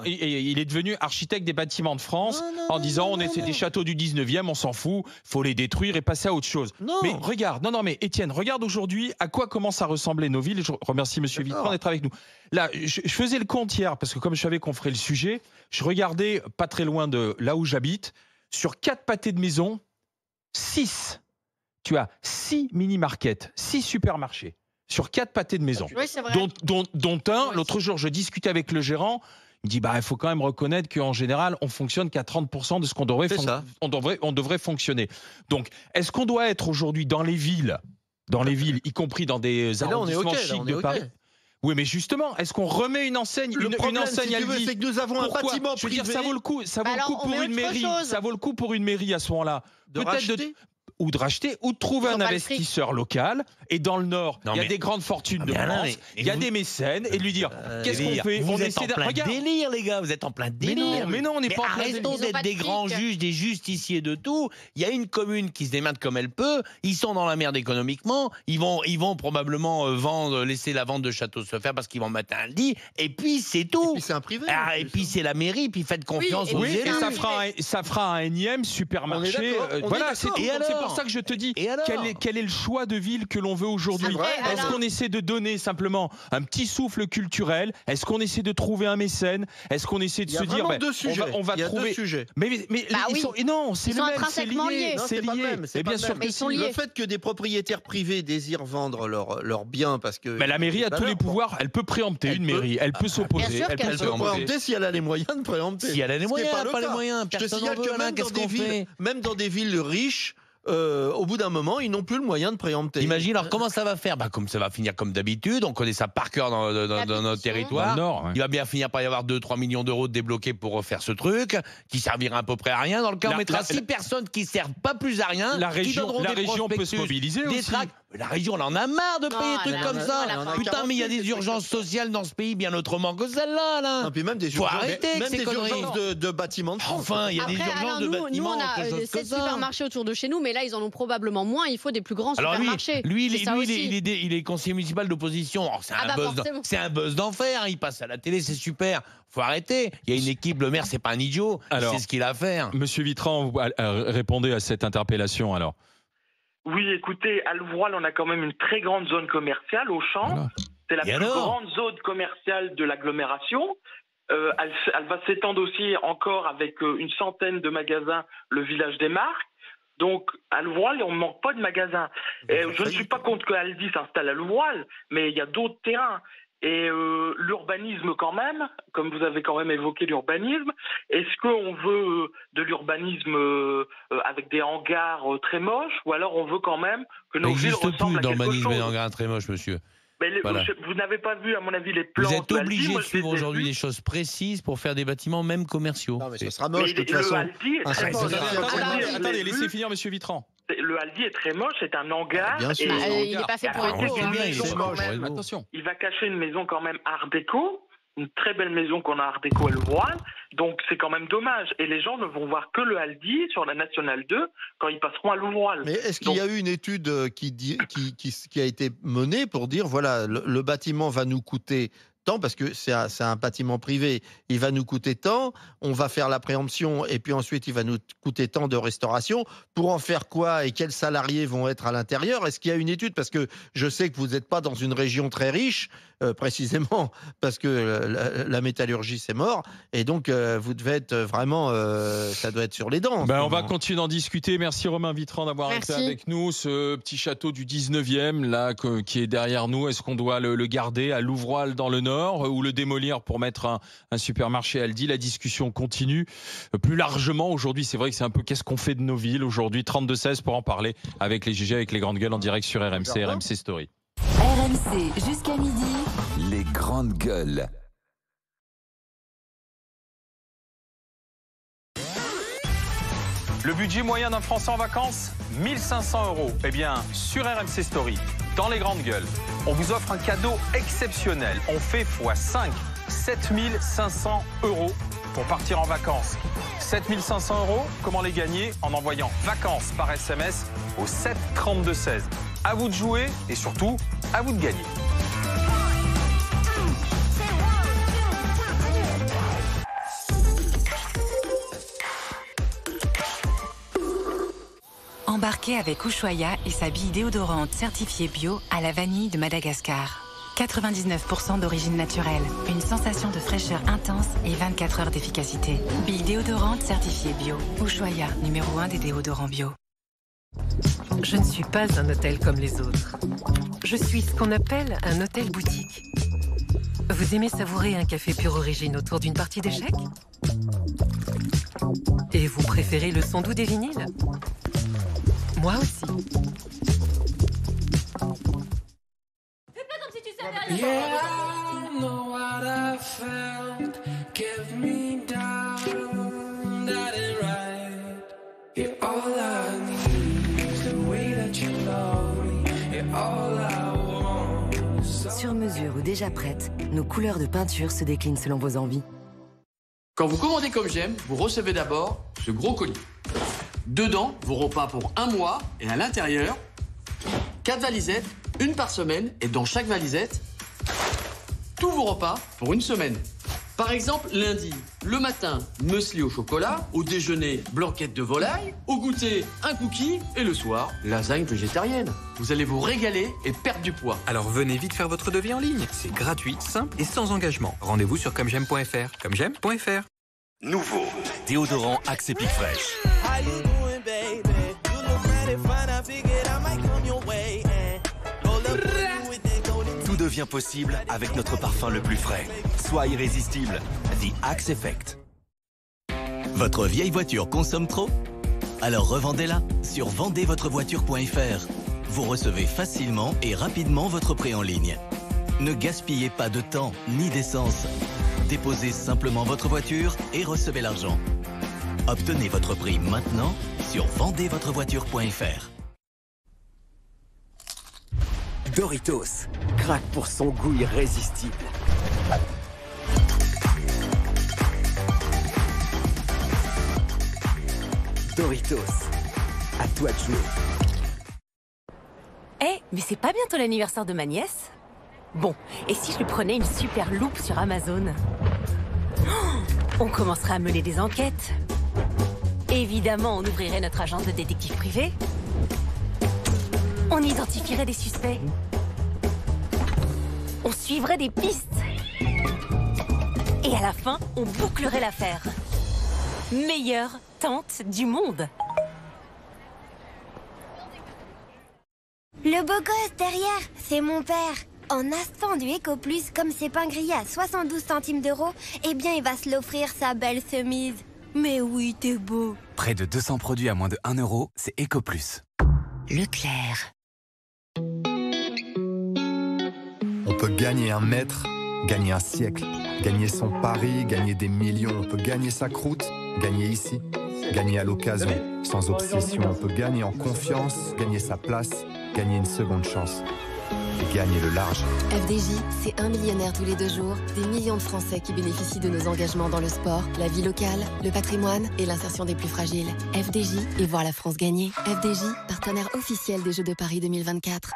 il est devenu architecte des bâtiments de France en disant, c'est des châteaux du 19e, on s'en fout, faut les détruire et passer à autre chose. Mais regarde, mais Étienne, regarde aujourd'hui à quoi commencent à ressembler nos villes. Je remercie monsieur Vitran d'être avec nous. Là, je faisais le compte hier, parce que comme je savais qu'on ferait le sujet, je regardais pas très loin de là où j'habite, sur 4 pâtés de maison, 6. Tu as 6 mini-markets, 6 supermarchés, sur 4 pâtés de maison.
Oui, c'est vrai.
Dont un, l'autre jour, je discutais avec le gérant, Il dit il faut quand même reconnaître qu'en général, on fonctionne qu'à 30% de ce qu'on devrait, on devrait fonctionner. Donc, est-ce qu'on doit être aujourd'hui dans les villes, y compris dans des arrondissements chics de Paris? Oui, mais justement, est-ce qu'on remet une enseigne, une enseigne Aldi?
C'est que nous avons un bâtiment privé.
Je veux dire, ça vaut le coup pour une mairie. Ça vaut le coup pour une mairie à ce moment-là. Ou de racheter, ou de trouver un investisseur local. Et dans le Nord, il y a des grandes fortunes de France, il y a des mécènes, et de lui dire qu'est-ce qu'on fait?
Vous êtes en plein délire, les gars, vous êtes en plein délire.
Mais non, on n'est pas en plein délire.
Arrêtons d'être des grands juges, des justiciers de tout. Il y a une commune qui se démerde comme elle peut, ils sont dans la merde économiquement, ils vont probablement laisser la vente de châteaux se faire parce qu'ils vont mettre un Aldi, et puis c'est tout.
Et puis c'est un privé.
Et puis c'est la mairie, puis faites confiance aux élus.
Ça fera un énième supermarché. Voilà, c'est pour ça que je te dis, quel est le choix de ville que l'on veut aujourd'hui? Est-ce qu'on essaie de donner simplement un petit souffle culturel? Est-ce qu'on essaie de trouver un mécène? Est-ce qu'on essaie de se dire on va trouver...
deux sujets.
Mais non, c'est le même, c'est lié.
C'est lié. Et bien sûr que si le fait que des propriétaires privés désirent vendre leurs biens parce que...
Mais la mairie a tous les pouvoirs, elle peut préempter une mairie, elle peut s'opposer.
Elle peut préempter si elle a les moyens de préempter.
Si elle a les moyens, pas les moyens.
Je te signale que même dans des villes riches, au bout d'un moment, ils n'ont plus le moyen de préempter.
Imagine, alors comment ça va faire? Comme ça va finir comme d'habitude, on connaît ça par cœur dans notre territoire.
Nord,
il va bien finir par y avoir 2-3 millions d'euros débloqués pour refaire ce truc, qui servira à peu près à rien. Dans le cas, on mettra 6 personnes qui servent pas plus à rien.
La région peut se mobiliser aussi.
La région, elle en a marre de payer des trucs comme ça. Putain, mais il y a des urgences sociales dans ce pays bien autrement que celle-là. Là.
Et puis même des urgences de bâtiments de France.
Enfin, il y a des urgences de bâtiments.
Nous, on a 7 supermarchés autour de chez nous, mais là, ils en ont probablement moins. Il faut des plus grands supermarchés.
Lui, il est conseiller municipal d'opposition. C'est un buzz d'enfer. Il passe à la télé, c'est super. Faut arrêter. Il y a une équipe, le maire, c'est pas un idiot. C'est ce qu'il a à faire.
Monsieur Vitran, répondez à cette interpellation alors.
Oui, écoutez, à Louvois, on a quand même une très grande zone commerciale, Auchan. Voilà. C'est la plus grande zone commerciale de l'agglomération. Elle va s'étendre aussi encore avec une centaine de magasins, le village des marques. Donc, à Louvois, on ne manque pas de magasins. Je ne suis pas contre que Aldi s'installe à Louvois, mais il y a d'autres terrains. Et l'urbanisme quand même, comme vous avez quand même évoqué l'urbanisme, est-ce qu'on veut de l'urbanisme avec des hangars très moches, ou alors on veut quand même que nos villes ressemblent à quelque chose?
Il n'existe plus d'urbanisme et d'hangars très moches, monsieur.
Mais vous n'avez pas vu, à mon avis, les plans.
Vous êtes obligé de suivre aujourd'hui des choses précises pour faire des bâtiments, même commerciaux.
Non, mais ce sera moche de toute façon.
Attendez, laissez finir monsieur Vitran.
Le Aldi est très moche, c'est un hangar.
Bien sûr. Il n'est pas fait pour être beau.
Attention.
Il va cacher une maison quand même art déco, une très belle maison qu'on a art déco à Louvois. Donc c'est quand même dommage. Et les gens ne vont voir que le Aldi sur la Nationale 2 quand ils passeront à Louvois.
Mais est-ce qu'il y a eu une étude qui a été menée pour dire voilà, le bâtiment va nous coûter tant, parce que c'est un bâtiment privé, il va nous coûter tant, on va faire la préemption et puis ensuite il va nous coûter tant de restauration. Pour en faire quoi et quels salariés vont être à l'intérieur? Est-ce qu'il y a une étude? Parce que je sais que vous n'êtes pas dans une région très riche, précisément parce que la métallurgie c'est mort, et donc vous devez être vraiment, ça doit être sur les dents.
On va continuer d'en discuter. Merci Romain Vitran d'avoir été avec nous. Ce petit château du 19e là qui est derrière nous, est-ce qu'on doit le garder à Louvroil dans le Nord ou le démolir pour mettre un supermarché Aldi? La discussion continue. Plus largement aujourd'hui, c'est vrai que c'est un peu qu'est-ce qu'on fait de nos villes aujourd'hui. 32-16 pour en parler avec les GG, avec les grandes gueules en direct sur RMC, RMC Story.
RMC jusqu'à midi.
Les grandes gueules.
Le budget moyen d'un Français en vacances, 1 500 €. Eh bien, sur RMC Story, dans les grandes gueules, on vous offre un cadeau exceptionnel. On fait x5, 7 500 € pour partir en vacances. 7 500 €, comment les gagner? En envoyant vacances par SMS au 7 32 16. À vous de jouer et surtout, à vous de gagner.
Embarquez avec Ushuaïa et sa bille déodorante certifiée bio à la vanille de Madagascar. 99% d'origine naturelle, une sensation de fraîcheur intense et 24 heures d'efficacité. Bille déodorante certifiée bio. Ushuaïa, numéro 1 des déodorants bio.
Je ne suis pas un hôtel comme les autres. Je suis ce qu'on appelle un hôtel boutique. Vous aimez savourer un café pur origine autour d'une partie d'échecs? Et vous préférez le son doux des vinyles? Moi aussi.
Fais pas comme si tu savais rien. Yeah, I know what I felt. Give me down, that ain't right. You're all I need. The way that you love me. You're all I want.
Sur mesure ou déjà prête, nos couleurs de peinture se déclinent selon vos envies.
Quand vous commandez comme j'aime, vous recevez d'abord ce gros colis. Dedans, vos repas pour un mois et à l'intérieur, 4 valisettes, une par semaine et dans chaque valisette, tous vos repas pour une semaine. Par exemple, lundi, le matin, muesli au chocolat, au déjeuner, blanquette de volaille, au goûter, un cookie et le soir, lasagne végétarienne. Vous allez vous régaler et perdre du poids.
Alors venez vite faire votre devis en ligne. C'est gratuit, simple et sans engagement. Rendez-vous sur commejeaime.fr. Commejeaime.fr.
Nouveau, déodorant Axe Epic Fresh. Tout devient possible avec notre parfum le plus frais. Sois irrésistible. The Axe Effect. Votre vieille voiture consomme trop? Alors revendez-la sur vendezvotrevoiture.fr. Vous recevez facilement et rapidement votre prêt en ligne. Ne gaspillez pas de temps ni d'essence. Déposez simplement votre voiture et recevez l'argent. Obtenez votre prix maintenant sur vendezvotrevoiture.fr.
Doritos craque pour son goût irrésistible. Doritos, à toi de jouer.
Mais c'est pas bientôt l'anniversaire de ma nièce? Bon, et si je lui prenais une super loupe sur Amazon? On commencerait à mener des enquêtes. Évidemment, on ouvrirait notre agence de détective privé. On identifierait des suspects. On suivrait des pistes. Et à la fin, on bouclerait l'affaire. Meilleure tante du monde.
Le beau gosse derrière, c'est mon père. En achetant du EcoPlus, comme c'est pain grillé à 72 centimes d'euros, eh bien il va se l'offrir sa belle chemise. Mais oui, t'es beau.
Près de 200 produits à moins de 1 euro, c'est EcoPlus.
Leclerc.
On peut gagner un mètre, gagner un siècle, gagner son pari, gagner des millions. On peut gagner sa croûte, gagner ici, gagner à l'occasion, sans obsession. On peut gagner en confiance, gagner sa place, gagner une seconde chance. Et gagner le large.
FDJ, c'est 1 millionnaire tous les 2 jours, des millions de Français qui bénéficient de nos engagements dans le sport, la vie locale, le patrimoine et l'insertion des plus fragiles. FDJ et voir la France gagner. FDJ, partenaire officiel des Jeux de Paris 2024.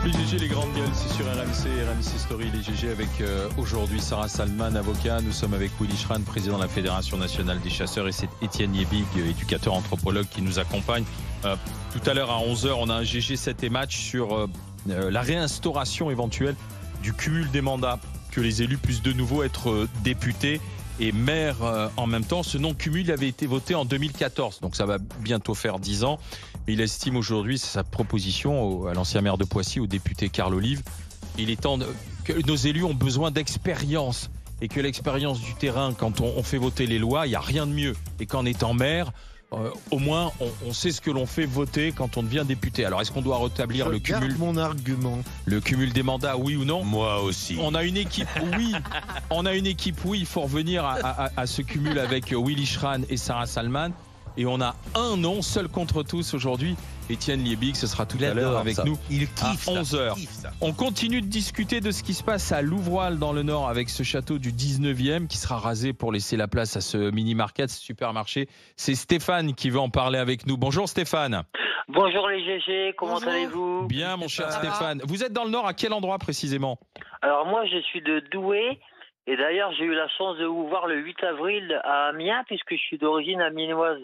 Les GG, les grandes gueules, c'est sur RMC Story, les GG avec aujourd'hui Sarah Salman, avocat. Nous sommes avec Willy Schran, président de la Fédération nationale des chasseurs, et c'est Étienne Liebig, éducateur anthropologue, qui nous accompagne. Tout à l'heure à 11h, on a un GG 7 et match sur la réinstauration éventuelle du cumul des mandats, que les élus puissent de nouveau être députés et maires en même temps. Ce non-cumul avait été voté en 2014, donc ça va bientôt faire 10 ans. Mais il estime aujourd'hui, c'est sa proposition à l'ancien maire de Poissy, au député Carl Olive, il est temps que nos élus ont besoin d'expérience, et que l'expérience du terrain, quand on fait voter les lois, il n'y a rien de mieux. Et qu'en étant maire, au moins on sait ce que l'on fait voter quand on devient député. Alors est-ce qu'on doit rétablir le cumul?
Mon argument.
Le cumul des mandats, oui ou non?
Moi aussi.
On a une équipe, oui. On a une équipe, oui. Il faut revenir à ce cumul avec Willy Schran et Sarah Salman. Et on a un non, seul contre tous aujourd'hui. Étienne Liebig, ce sera tout à l'heure avec nous à 11h. On continue de discuter de ce qui se passe à Louvroil dans le Nord, avec ce château du 19e qui sera rasé pour laisser la place à ce mini-market, ce supermarché. C'est Stéphane qui veut en parler avec nous. Bonjour Stéphane.
Bonjour les GG, comment allez-vous?
Bien mon cher Stéphane. Vous êtes dans le Nord, à quel endroit précisément?
Alors moi je suis de Douai. Et d'ailleurs, j'ai eu la chance de vous voir le 8 avril à Amiens, puisque je suis d'origine amiénoise.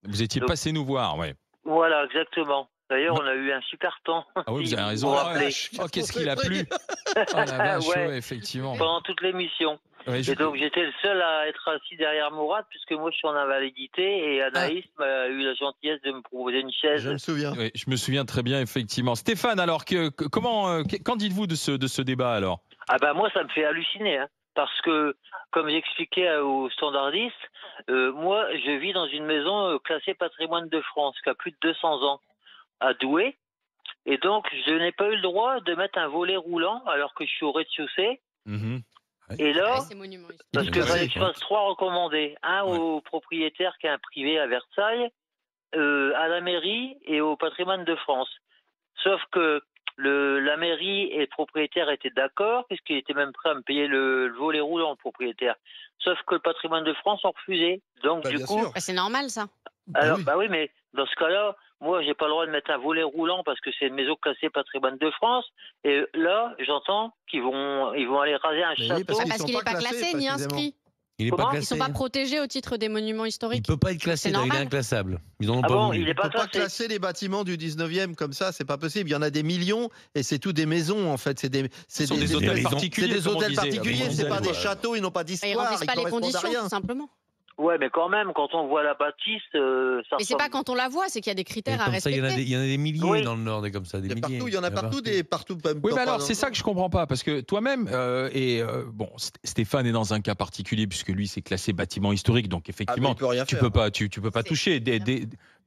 Vous étiez passé nous voir, oui.
Voilà, exactement. D'ailleurs, on a eu un super temps.
Ah oui, vous
si
avez
vous
raison.
vous
Oh,
rappelez.
qu'est-ce qu'il a plu. Oh la vache,
Ouais.
ouais, effectivement.
Pendant toute l'émission.
Ouais,
Et donc, j'étais le seul à être assis derrière Mourad, puisque moi, je suis en invalidité, et Anaïs m'a eu la gentillesse de me proposer une chaise.
Je me souviens.
Oui, je me souviens très bien, effectivement. Stéphane, alors, qu'en dites-vous de ce débat, alors?
Ah bah moi, ça me fait halluciner, hein, parce que, comme j'expliquais aux standardistes, moi, je vis dans une maison classée patrimoine de France, qui a plus de 200 ans, à Douai, et donc, je n'ai pas eu le droit de mettre un volet roulant, alors que je suis au rez-de-chaussée. Et là, parce que fallait que je fasse 3 recommandés. Un au propriétaire qui est un privé à Versailles, à la mairie et au patrimoine de France. Sauf que la mairie et le propriétaire étaient d'accord, puisqu'il était même prêt à me payer le volet roulant, le propriétaire. Sauf que le patrimoine de France ont refusé. Donc du coup,
c'est normal ça.
alors bah oui, mais dans ce cas-là, moi j'ai pas le droit de mettre un volet roulant parce que c'est une maison classée patrimoine de France. Et là, j'entends qu'ils vont aller raser un château.
Parce qu'il n'est pas classé ni inscrit.
Il est
Comment
pas
Ils ne
classé.
sont pas protégés au titre des monuments historiques.
Il peut pas être classé,
C'est
là, il est
normal.
inclassable. Ils en ont
Ah
pas
bon,
voulu.
il est
On
pas
ne peut pas
classé.
classer les bâtiments du 19e comme ça, c'est pas possible. Il y en a des millions et c'est tout des maisons en fait. C'est des
hôtels
maisons.
particuliers,
C'est des
comme on
hôtels
disait,
particuliers,
avec
c'est pas
Gisèle.
des châteaux, ils n'ont pas
Ils ne
d'histoire.
remplissent pas les
correspondent à
conditions,
rien.
tout simplement.
Ouais, mais quand même, quand on voit la bâtisse, ça
Mais c'est pas quand on la voit, c'est qu'il y a des
Et
critères à
comme ça, il
respecter.
y en a des milliers
Oui.
dans le Nord, des comme ça, des milliers.
Partout, il y en a partout, partout.
Oui, mais alors, c'est ça que je comprends pas, parce que toi-même, bon, Stéphane est dans un cas particulier, puisque lui, c'est classé bâtiment historique, donc effectivement,
il peut rien
tu
faire.
peux pas toucher,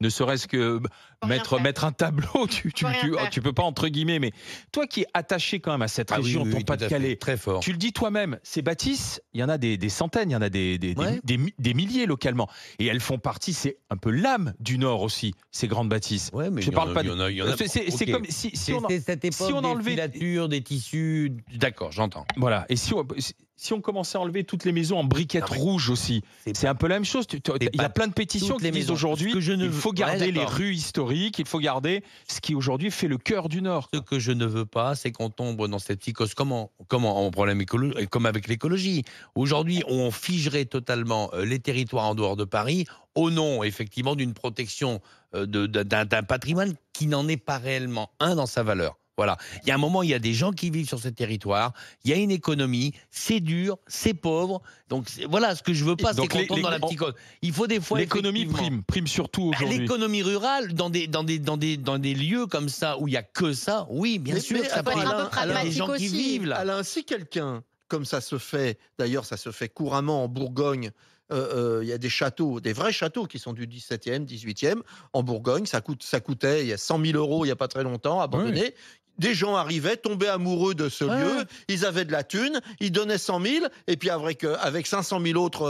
ne serait-ce que mettre un tableau, tu peux pas, entre guillemets, mais toi qui es attaché quand même à cette
Ah oui,
région,
oui,
ton
oui, tout à
Pas-de-Calais,
fait, très fort.
tu le dis toi-même, ces bâtisses, il y en a des centaines, il y en a des milliers localement, et elles font partie, c'est un peu l'âme du Nord aussi, ces grandes bâtisses.
Ouais, mais
je parle pas
il y en a.
c'est
Ok.
comme si on
C'est cette époque
si on
des
enlevait
filatures, des tissus. D'accord, j'entends.
voilà, et si on commençait à enlever toutes les maisons en briquettes rouges aussi, c'est un peu la même chose. Il y a plein de pétitions
toutes
qui
les
disent
maisons.
aujourd'hui
Ce que je ne
il faut
veux-
garder
Ouais,
les
d'accord.
rues historiques, il faut garder ce qui aujourd'hui fait le cœur du Nord.
Ce que je ne veux pas, c'est qu'on tombe dans cette psychose comme en problème comme avec l'écologie. Aujourd'hui, on figerait totalement les territoires en dehors de Paris au nom, effectivement, d'une protection d'un patrimoine qui n'en est pas réellement un dans sa valeur. Voilà. Il y a un moment, il y a des gens qui vivent sur ce territoire, il y a une économie, c'est dur, c'est pauvre. Donc voilà, ce que je veux pas, c'est qu'on tombe dans la psychose. Il faut des fois
l'économie
effectivement-
prime surtout aujourd'hui.
L'économie rurale, dans des lieux comme ça, où il n'y a que ça, oui, bien sûr, ça
attends,
prime.
Alain,
Il y a des gens qui vivent là.
Alain, si quelqu'un, comme ça se fait, d'ailleurs ça se fait couramment en Bourgogne, il y a des châteaux, des vrais châteaux qui sont du 17e, 18e, en Bourgogne, ça coûtait il y a 100 000 euros il n'y a pas très longtemps, abandonné. Des gens arrivaient, tombaient amoureux de ce lieu, ils avaient de la thune, ils donnaient 100 000, et puis avec 500 000 autres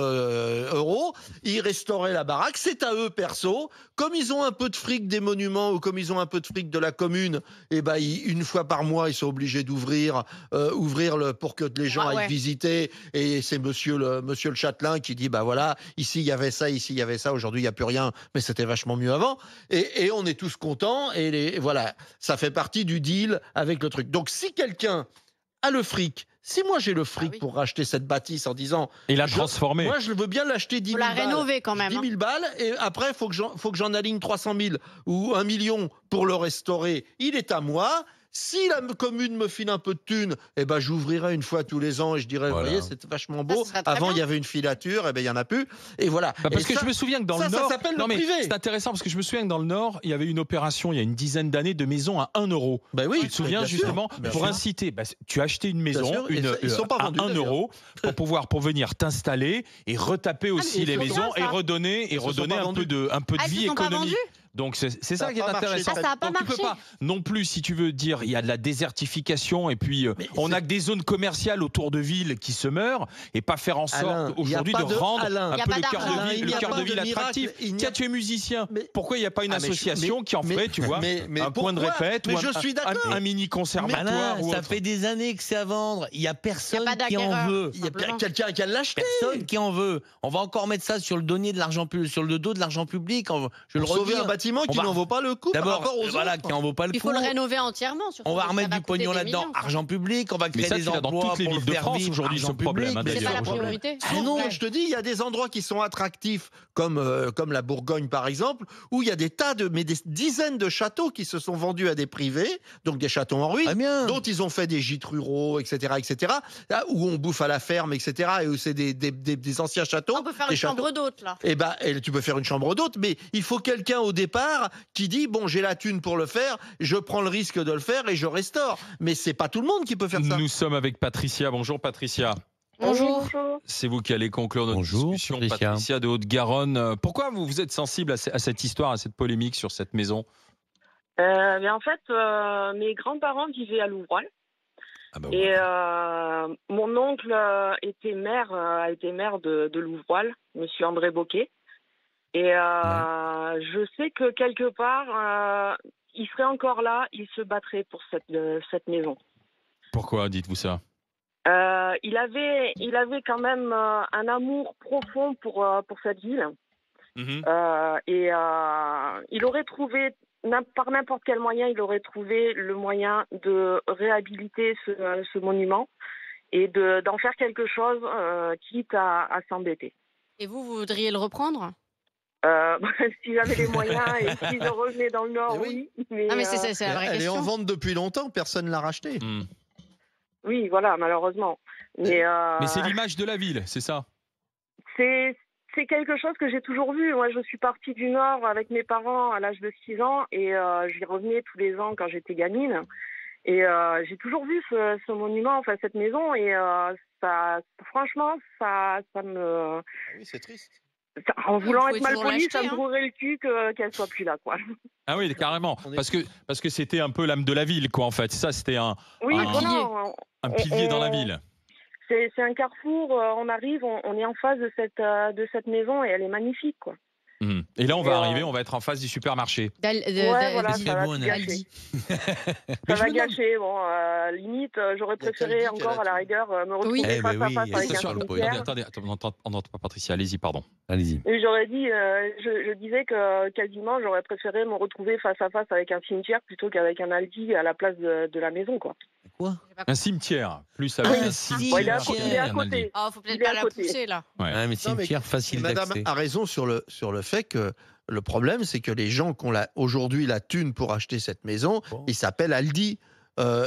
euros, ils restauraient la baraque, c'est à eux perso. Comme ils ont un peu de fric des monuments, ou comme ils ont un peu de fric de la commune, et ben, une fois par mois, ils sont obligés d'ouvrir pour que les gens aillent visiter, et c'est monsieur le châtelain qui dit, bah voilà, ici il y avait ça, ici il y avait ça, aujourd'hui il n'y a plus rien, mais c'était vachement mieux avant, et on est tous contents, et voilà, ça fait partie du deal avec le truc. Donc si quelqu'un a le fric, si moi j'ai le fric pour racheter cette bâtisse en disant...
Et la transformer.
Moi je veux bien l'acheter 10 000 balles.
Faut la rénover quand même.
10 000 balles, et après il faut que j'en aligne 300 000 ou 1 million pour le restaurer. Il est à moi. Si la commune me file un peu de thunes, eh ben, j'ouvrirai une fois tous les ans et je dirais, vous voyez, c'est vachement beau. Avant, il y avait une filature, eh ben, il n'y en a plus. Et voilà.
Parce que je me souviens que dans le Nord,
ça s'appelle le privé.
C'est intéressant parce que je me souviens que dans le Nord, il y avait une opération il y a une dizaine d'années de maisons à 1 euro. Tu te souviens justement pour inciter, tu as acheté une maison
ils sont pas vendus,
à 1 euro pour venir t'installer et retaper aussi les maisons et redonner un peu de vie économique. Donc c'est ça qui est intéressant.
Ça n'a pas marché.
Tu peux pas non plus, si tu veux dire, il y a de la désertification et puis on a que des zones commerciales autour de villes qui se meurent et pas faire en sorte aujourd'hui de rendre un peu le cœur de ville attractif. Tiens, tu es musicien. Pourquoi il n'y a pas une association qui en ferait, tu vois, un point de répète ou un mini conservatoire?
Ça fait des années que c'est à vendre. Il n'y a personne qui en veut.
Il y a quelqu'un qui a l'acheté.
Personne qui en veut. On va encore mettre ça sur le dos de l'argent public. Je le redis.
bâtiment qui n'en vaut pas le coup par
D'abord,
rapport aux
voilà,
autres.
qui en vaut pas le coup.
Il faut le rénover entièrement. Surtout,
On va
ça
remettre du
coûter
pognon
des
là-dedans,
millions.
argent public, on va
Mais
créer
ça,
des
tu l'as dans
emplois
toutes les
pour
villes
le
de
faire
France
vivre,
aujourd'hui,
argent
ce problème,
public.
hein,
C'est pas la
d'ailleurs.
priorité.
Ah non, je te dis, il y a des endroits qui sont attractifs, comme la Bourgogne par exemple, où il y a des des dizaines de châteaux qui se sont vendus à des privés, donc des châteaux en ruine, dont ils ont fait des gîtes ruraux, etc., là, où on bouffe à la ferme, etc., et où c'est des anciens châteaux.
On peut faire
des
une chambre
châteaux.
d'hôte, là.
Et tu peux faire une chambre d'hôte, mais il faut quelqu'un au départ qui dit bon, j'ai la thune pour le faire, je prends le risque de le faire et je restaure. Mais c'est pas tout le monde qui peut faire ça.
Nous sommes avec Patricia. Bonjour Patricia.
Bonjour.
C'est vous qui allez conclure notre discussion, Patricia de Haute-Garonne. Pourquoi vous êtes sensible à cette histoire, à cette polémique sur cette maison?
Mais en fait, mes grands-parents vivaient à Louvroil.
Ah bah
et mon oncle a été maire de Louvroil, monsieur André Boquet. Et je sais que quelque part, il serait encore là, il se battrait pour cette maison.
Pourquoi dites-vous ça?
Il avait quand même un amour profond pour cette ville. Et il aurait trouvé, par n'importe quel moyen, il aurait trouvé le moyen de réhabiliter ce monument et d'en faire quelque chose, quitte à s'embêter.
Et vous voudriez le reprendre?
Si j'avais les moyens et si je revenais dans le Nord, oui. Mais,
c'est la vraie
Elle
question.
est en vente depuis longtemps, personne ne l'a rachetée.
Oui, voilà, malheureusement. Mais
c'est l'image de la ville, c'est ça?
C'est quelque chose que j'ai toujours vu. Moi, je suis partie du Nord avec mes parents à l'âge de 6 ans et j'y revenais tous les ans quand j'étais gamine. Et j'ai toujours vu ce monument, enfin cette maison, et franchement, ça me...
Oui, c'est triste.
En voulant
Vous
être
pouvez
mal
toujours
poli, ça me
l'acheter,
brûlerait le cul qu'elle soit plus là, quoi.
Ah oui, carrément. Parce que c'était un peu l'âme de la ville, quoi, en fait. Ça, c'était un pilier dans la ville.
C'est un carrefour. On arrive, on est en face de cette maison et elle est magnifique, quoi.
Et là, on va arriver, on va être en face du supermarché.
Voilà, ça va
beau,
tout
on est
gâcher. Ça va gâcher. Bon, limite, j'aurais préféré encore, à la rigueur, me retrouver face à face avec un cimetière.
Attendez, on n'entend pas Patricia. Allez-y, pardon.
Allez-y.
Et j'aurais dit, je disais que quasiment, j'aurais préféré me retrouver face à face avec un cimetière plutôt qu'avec un Aldi à la place de la maison, quoi.
Quoi?
Un cimetière, plus avec un cimetière.
Il est à côté.
Oh, faut peut-être pas la pousser, là.
Ouais, mais cimetière facile d'accès.
Madame a raison sur le fait que le problème, c'est que les gens qui ont aujourd'hui la thune pour acheter cette maison, ils s'appellent Aldi.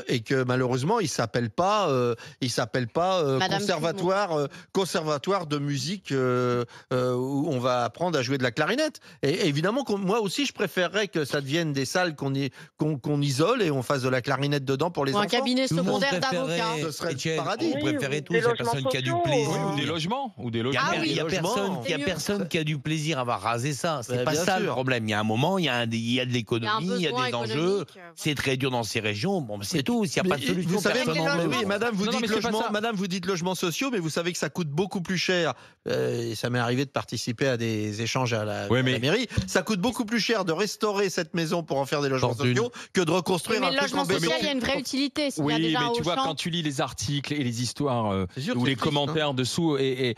Et que malheureusement, il s'appelle pas conservatoire de musique où on va apprendre à jouer de la clarinette. Et évidemment, moi aussi, je préférerais que ça devienne des salles qu'on isole et on fasse de la clarinette dedans pour les enfants.
Un cabinet secondaire d'avocat.
Ce serait
Etienne,
le paradis.
on préférait tous, il n'y a personne qui a du plaisir.
Ou des logements.
Il n'y a personne qui a du plaisir à avoir rasé ça. C'est pas ça le problème. Il y a un moment, il y a de l'économie, il y a des enjeux. C'est très dur dans ces régions. Bon, c'est tout. S'il n'y a pas de solution,
vous savez,
personne n'en veut.
oui, madame, vous dites logements sociaux, mais vous savez que ça coûte beaucoup plus cher. Et ça m'est arrivé de participer à des échanges à la mairie. Ça coûte beaucoup plus cher de restaurer cette maison pour en faire des logements sociaux que de reconstruire un truc en béton.
Mais le logement social, il y a une vraie utilité.
Oui, mais tu vois, quand tu lis les articles et les histoires ou les commentaires dessous et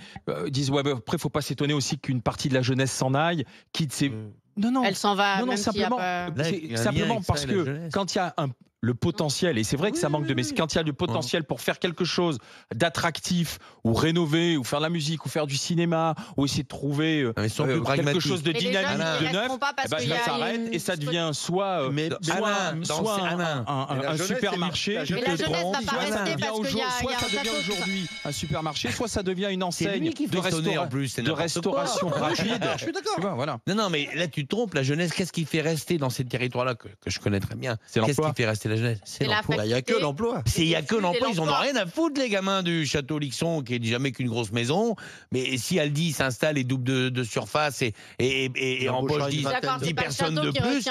disent après, faut pas s'étonner aussi qu'une partie de la jeunesse s'en aille, quitte ses... Non,
elle s'en va.
Non, simplement parce que quand il y a le potentiel, et c'est vrai que ça manque mais quand il y a du potentiel pour faire quelque chose d'attractif, ou rénover, ou faire de la musique, ou faire du cinéma, ou essayer de trouver quelque chose de dynamique, de neuf, ça s'arrête et ça devient soit un supermarché, soit ça devient aujourd'hui un supermarché, soit ça devient une enseigne de restauration rapide.
Je suis d'accord. Voilà. Non, mais là tu te trompes, la jeunesse, qu'est-ce qui fait rester dans ces territoires-là que je connais très bien? Qu'est-ce qui fait rester la jeunesse? C'est l'emploi.
Il n'y a que l'emploi.
Il n'y a que l'emploi. Ils n'en ont rien à foutre, les gamins du Château Lixon, qui est jamais qu'une grosse maison. Mais si Aldi s'installe et double de surface et embauche 10 personnes de plus,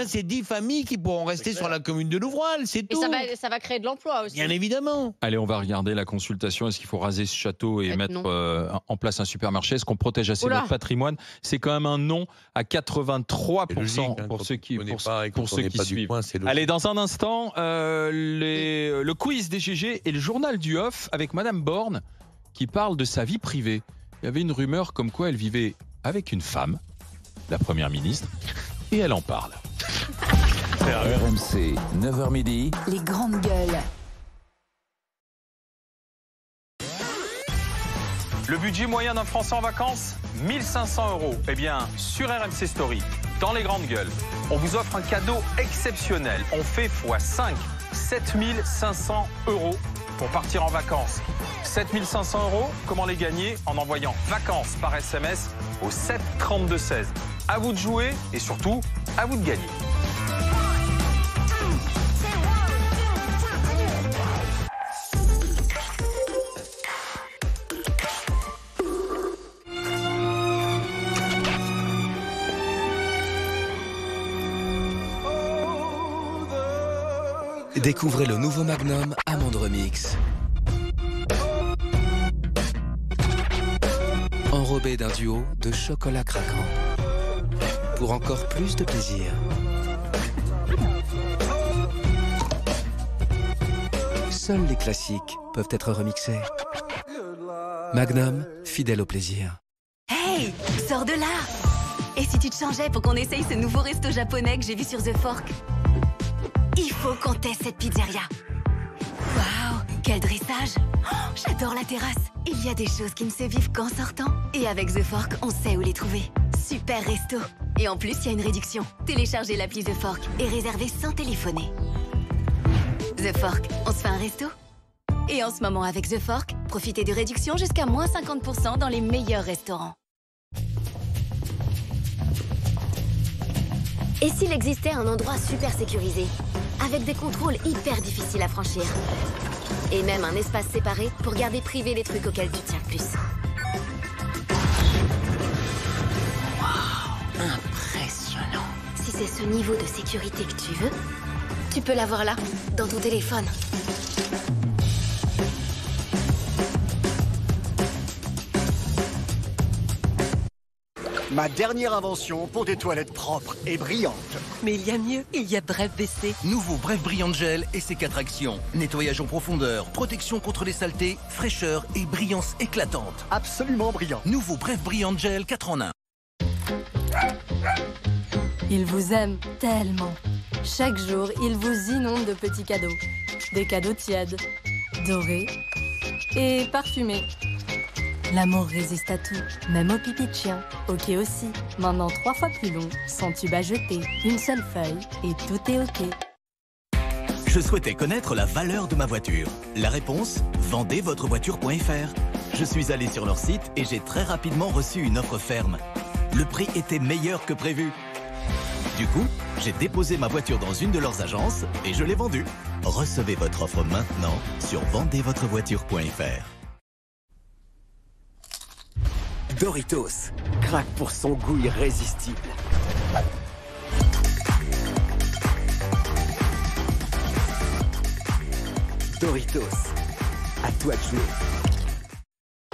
c'est 10 familles qui pourront rester sur la commune de Louvroil. C'est tout.
Et ça va créer de l'emploi aussi.
Bien évidemment.
Allez, on va regarder la consultation. Est-ce qu'il faut raser ce château et mettre en place un supermarché? Est-ce qu'on protège assez notre patrimoine? C'est quand même un non à 83% pour ceux qui suivent. Allez, dans un instant, le quiz des GG et le journal du Off avec Madame Borne qui parle de sa vie privée. Il y avait une rumeur comme quoi elle vivait avec une femme, la première ministre, et elle en parle.
RMC, 9h midi.
Les grandes gueules.
Le budget moyen d'un Français en vacances, 1 500 €. Eh bien, sur RMC Story, dans les grandes gueules, on vous offre un cadeau exceptionnel. On fait x5, 7 500 € pour partir en vacances. 7 500 €, comment les gagner? En envoyant vacances par SMS au 7 32 16. À vous de jouer et surtout, à vous de gagner.
Découvrez le nouveau Magnum Amande Remix. Enrobé d'un duo de chocolat craquant. Pour encore plus de plaisir. Seuls les classiques peuvent être remixés. Magnum, fidèle au plaisir.
Hey, sors de là! Et si tu te changeais pour qu'on essaye ce nouveau resto japonais que j'ai vu sur The Fork? Il faut qu'on teste cette pizzeria. Waouh, quel dressage! Oh, j'adore la terrasse. Il y a des choses qui ne se vivent qu'en sortant. Et avec The Fork, on sait où les trouver. Super resto. Et en plus, il y a une réduction. Téléchargez l'appli The Fork et réservez sans téléphoner. The Fork, on se fait un resto? Et en ce moment, avec The Fork, profitez de réductions jusqu'à moins 50% dans les meilleurs restaurants.
Et s'il existait un endroit super sécurisé, avec des contrôles hyper difficiles à franchir, et même un espace séparé pour garder privé les trucs auxquels tu tiens le plus. Wow, impressionnant. Si c'est ce niveau de sécurité que tu veux, tu peux l'avoir là, dans ton téléphone.
Ma dernière invention pour des toilettes propres et brillantes.
Mais il y a mieux, il y a Bref WC.
Nouveau Bref Brillant Gel et ses 4 actions. Nettoyage en profondeur, protection contre les saletés, fraîcheur et brillance éclatante.
Absolument brillant.
Nouveau Bref Brillant Gel 4 en 1.
Il vous aime tellement. Chaque jour, il vous inonde de petits cadeaux. Des cadeaux tièdes, dorés et parfumés. L'amour résiste à tout, même au pipi de chien. Ok aussi, maintenant 3 fois plus long, sans tube à jeter, une seule feuille et tout est ok.
Je souhaitais connaître la valeur de ma voiture. La réponse, vendezvotrevoiture.fr. Je suis allé sur leur site et j'ai très rapidement reçu une offre ferme. Le prix était meilleur que prévu. Du coup, j'ai déposé ma voiture dans une de leurs agences et je l'ai vendue. Recevez votre offre maintenant sur vendezvotrevoiture.fr.
Doritos, craque pour son goût irrésistible. Doritos, à toi de jouer.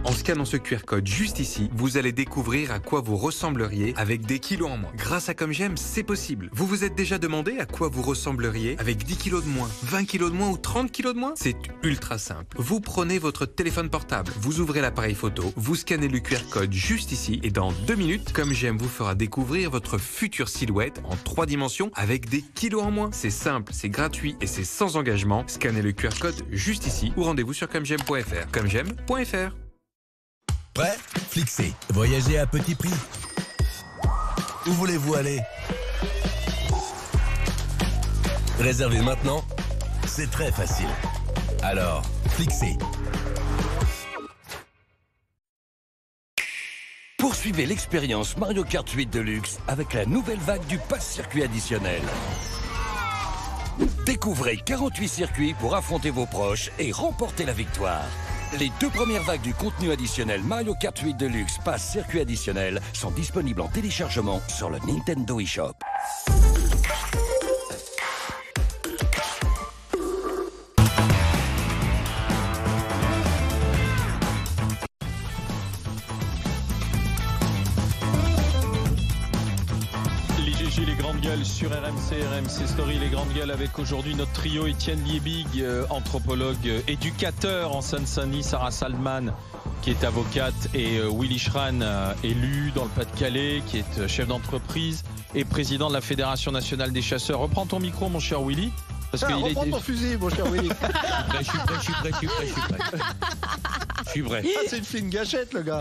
En scannant ce QR code juste ici, vous allez découvrir à quoi vous ressembleriez avec des kilos en moins. Grâce à Comme J'aime, c'est possible. Vous vous êtes déjà demandé à quoi vous ressembleriez avec 10 kilos de moins, 20 kilos de moins ou 30 kilos de moins? C'est ultra simple. Vous prenez votre téléphone portable, vous ouvrez l'appareil photo, vous scannez le QR code juste ici et dans 2 minutes, Comme J'aime vous fera découvrir votre future silhouette en 3 dimensions avec des kilos en moins. C'est simple, c'est gratuit et c'est sans engagement. Scannez le QR code juste ici ou rendez-vous sur commej'aime.fr. commej'aime.fr.
Prêt? Flixé. Voyager à petit prix. Où voulez-vous aller? Réservez maintenant. C'est très facile. Alors, Flixé.
Poursuivez l'expérience Mario Kart 8 Deluxe avec la nouvelle vague du pass circuit additionnel. Découvrez 48 circuits pour affronter vos proches et remporter la victoire. Les 2 premières vagues du contenu additionnel Mario Kart 8 Deluxe Pass Circuit Additionnel sont disponibles en téléchargement sur le Nintendo eShop.
Les grandes gueules sur RMC Story, les grandes gueules avec aujourd'hui notre trio Étienne Liebig, anthropologue, éducateur en Seine-Saint-Denis, Sarah Saldman, qui est avocate, et Willy Schran, élu dans le Pas-de-Calais, qui est chef d'entreprise et président de la Fédération nationale des chasseurs. Reprends ton micro, mon cher Willy.
Parce reprends ton fusil, mon cher Willy.
Je suis prêt.
Ah, c'est une fine gâchette, le gars.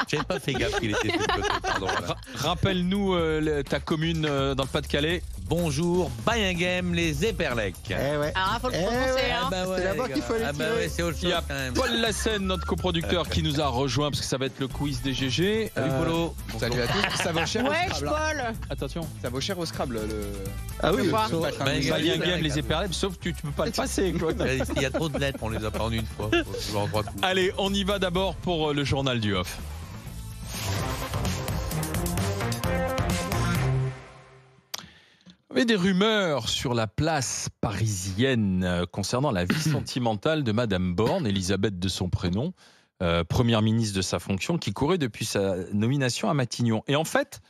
J'avais pas fait gaffe qu'il était de l'autre côté. Pardon. Voilà.
Rappelle-nous ta commune dans le Pas-de-Calais.
Bonjour, Bayinghem, les Éperlecs.
Ouais.
Ah, faut le prononcer, hein.
C'est là-bas qu'il faut aller tirer.
C'est autre chose,
Il y a
quand même.
Paul Lassène, notre coproducteur, qui nous a rejoint parce que ça va être le quiz des GG.
Salut Polo.
Salut à tous. Ça vaut cher au
Wesh,
Scrabble.
Paul.
Attention.
Ça vaut cher au Scrabble.
Ah oui,
Bayinghem, les Éperlèbes, sauf que tu peux pas le passer, Claude.
Il y a trop de lettres, on les a pas en une fois. Faut jouer en 3 coups.
Allez, on y va d'abord pour le journal du off. Il y avait des rumeurs sur la place parisienne concernant la vie sentimentale de Madame Borne, Elisabeth de son prénom, première ministre de sa fonction, qui courait depuis sa nomination à Matignon. Et en fait,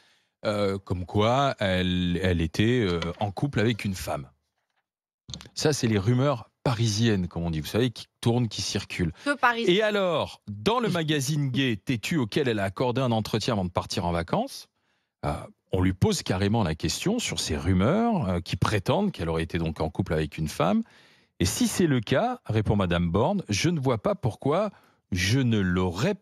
comme quoi elle était en couple avec une femme. Ça, c'est les rumeurs parisiennes, comme on dit, vous savez, qui tournent, qui circulent.
Que parisienne.
Et alors, dans le magazine Gay, Têtu, auquel elle a accordé un entretien avant de partir en vacances, on lui pose carrément la question sur ces rumeurs qui prétendent qu'elle aurait été donc en couple avec une femme. Et si c'est le cas, répond Madame Borne, je ne vois pas pourquoi je ne l'aurais pas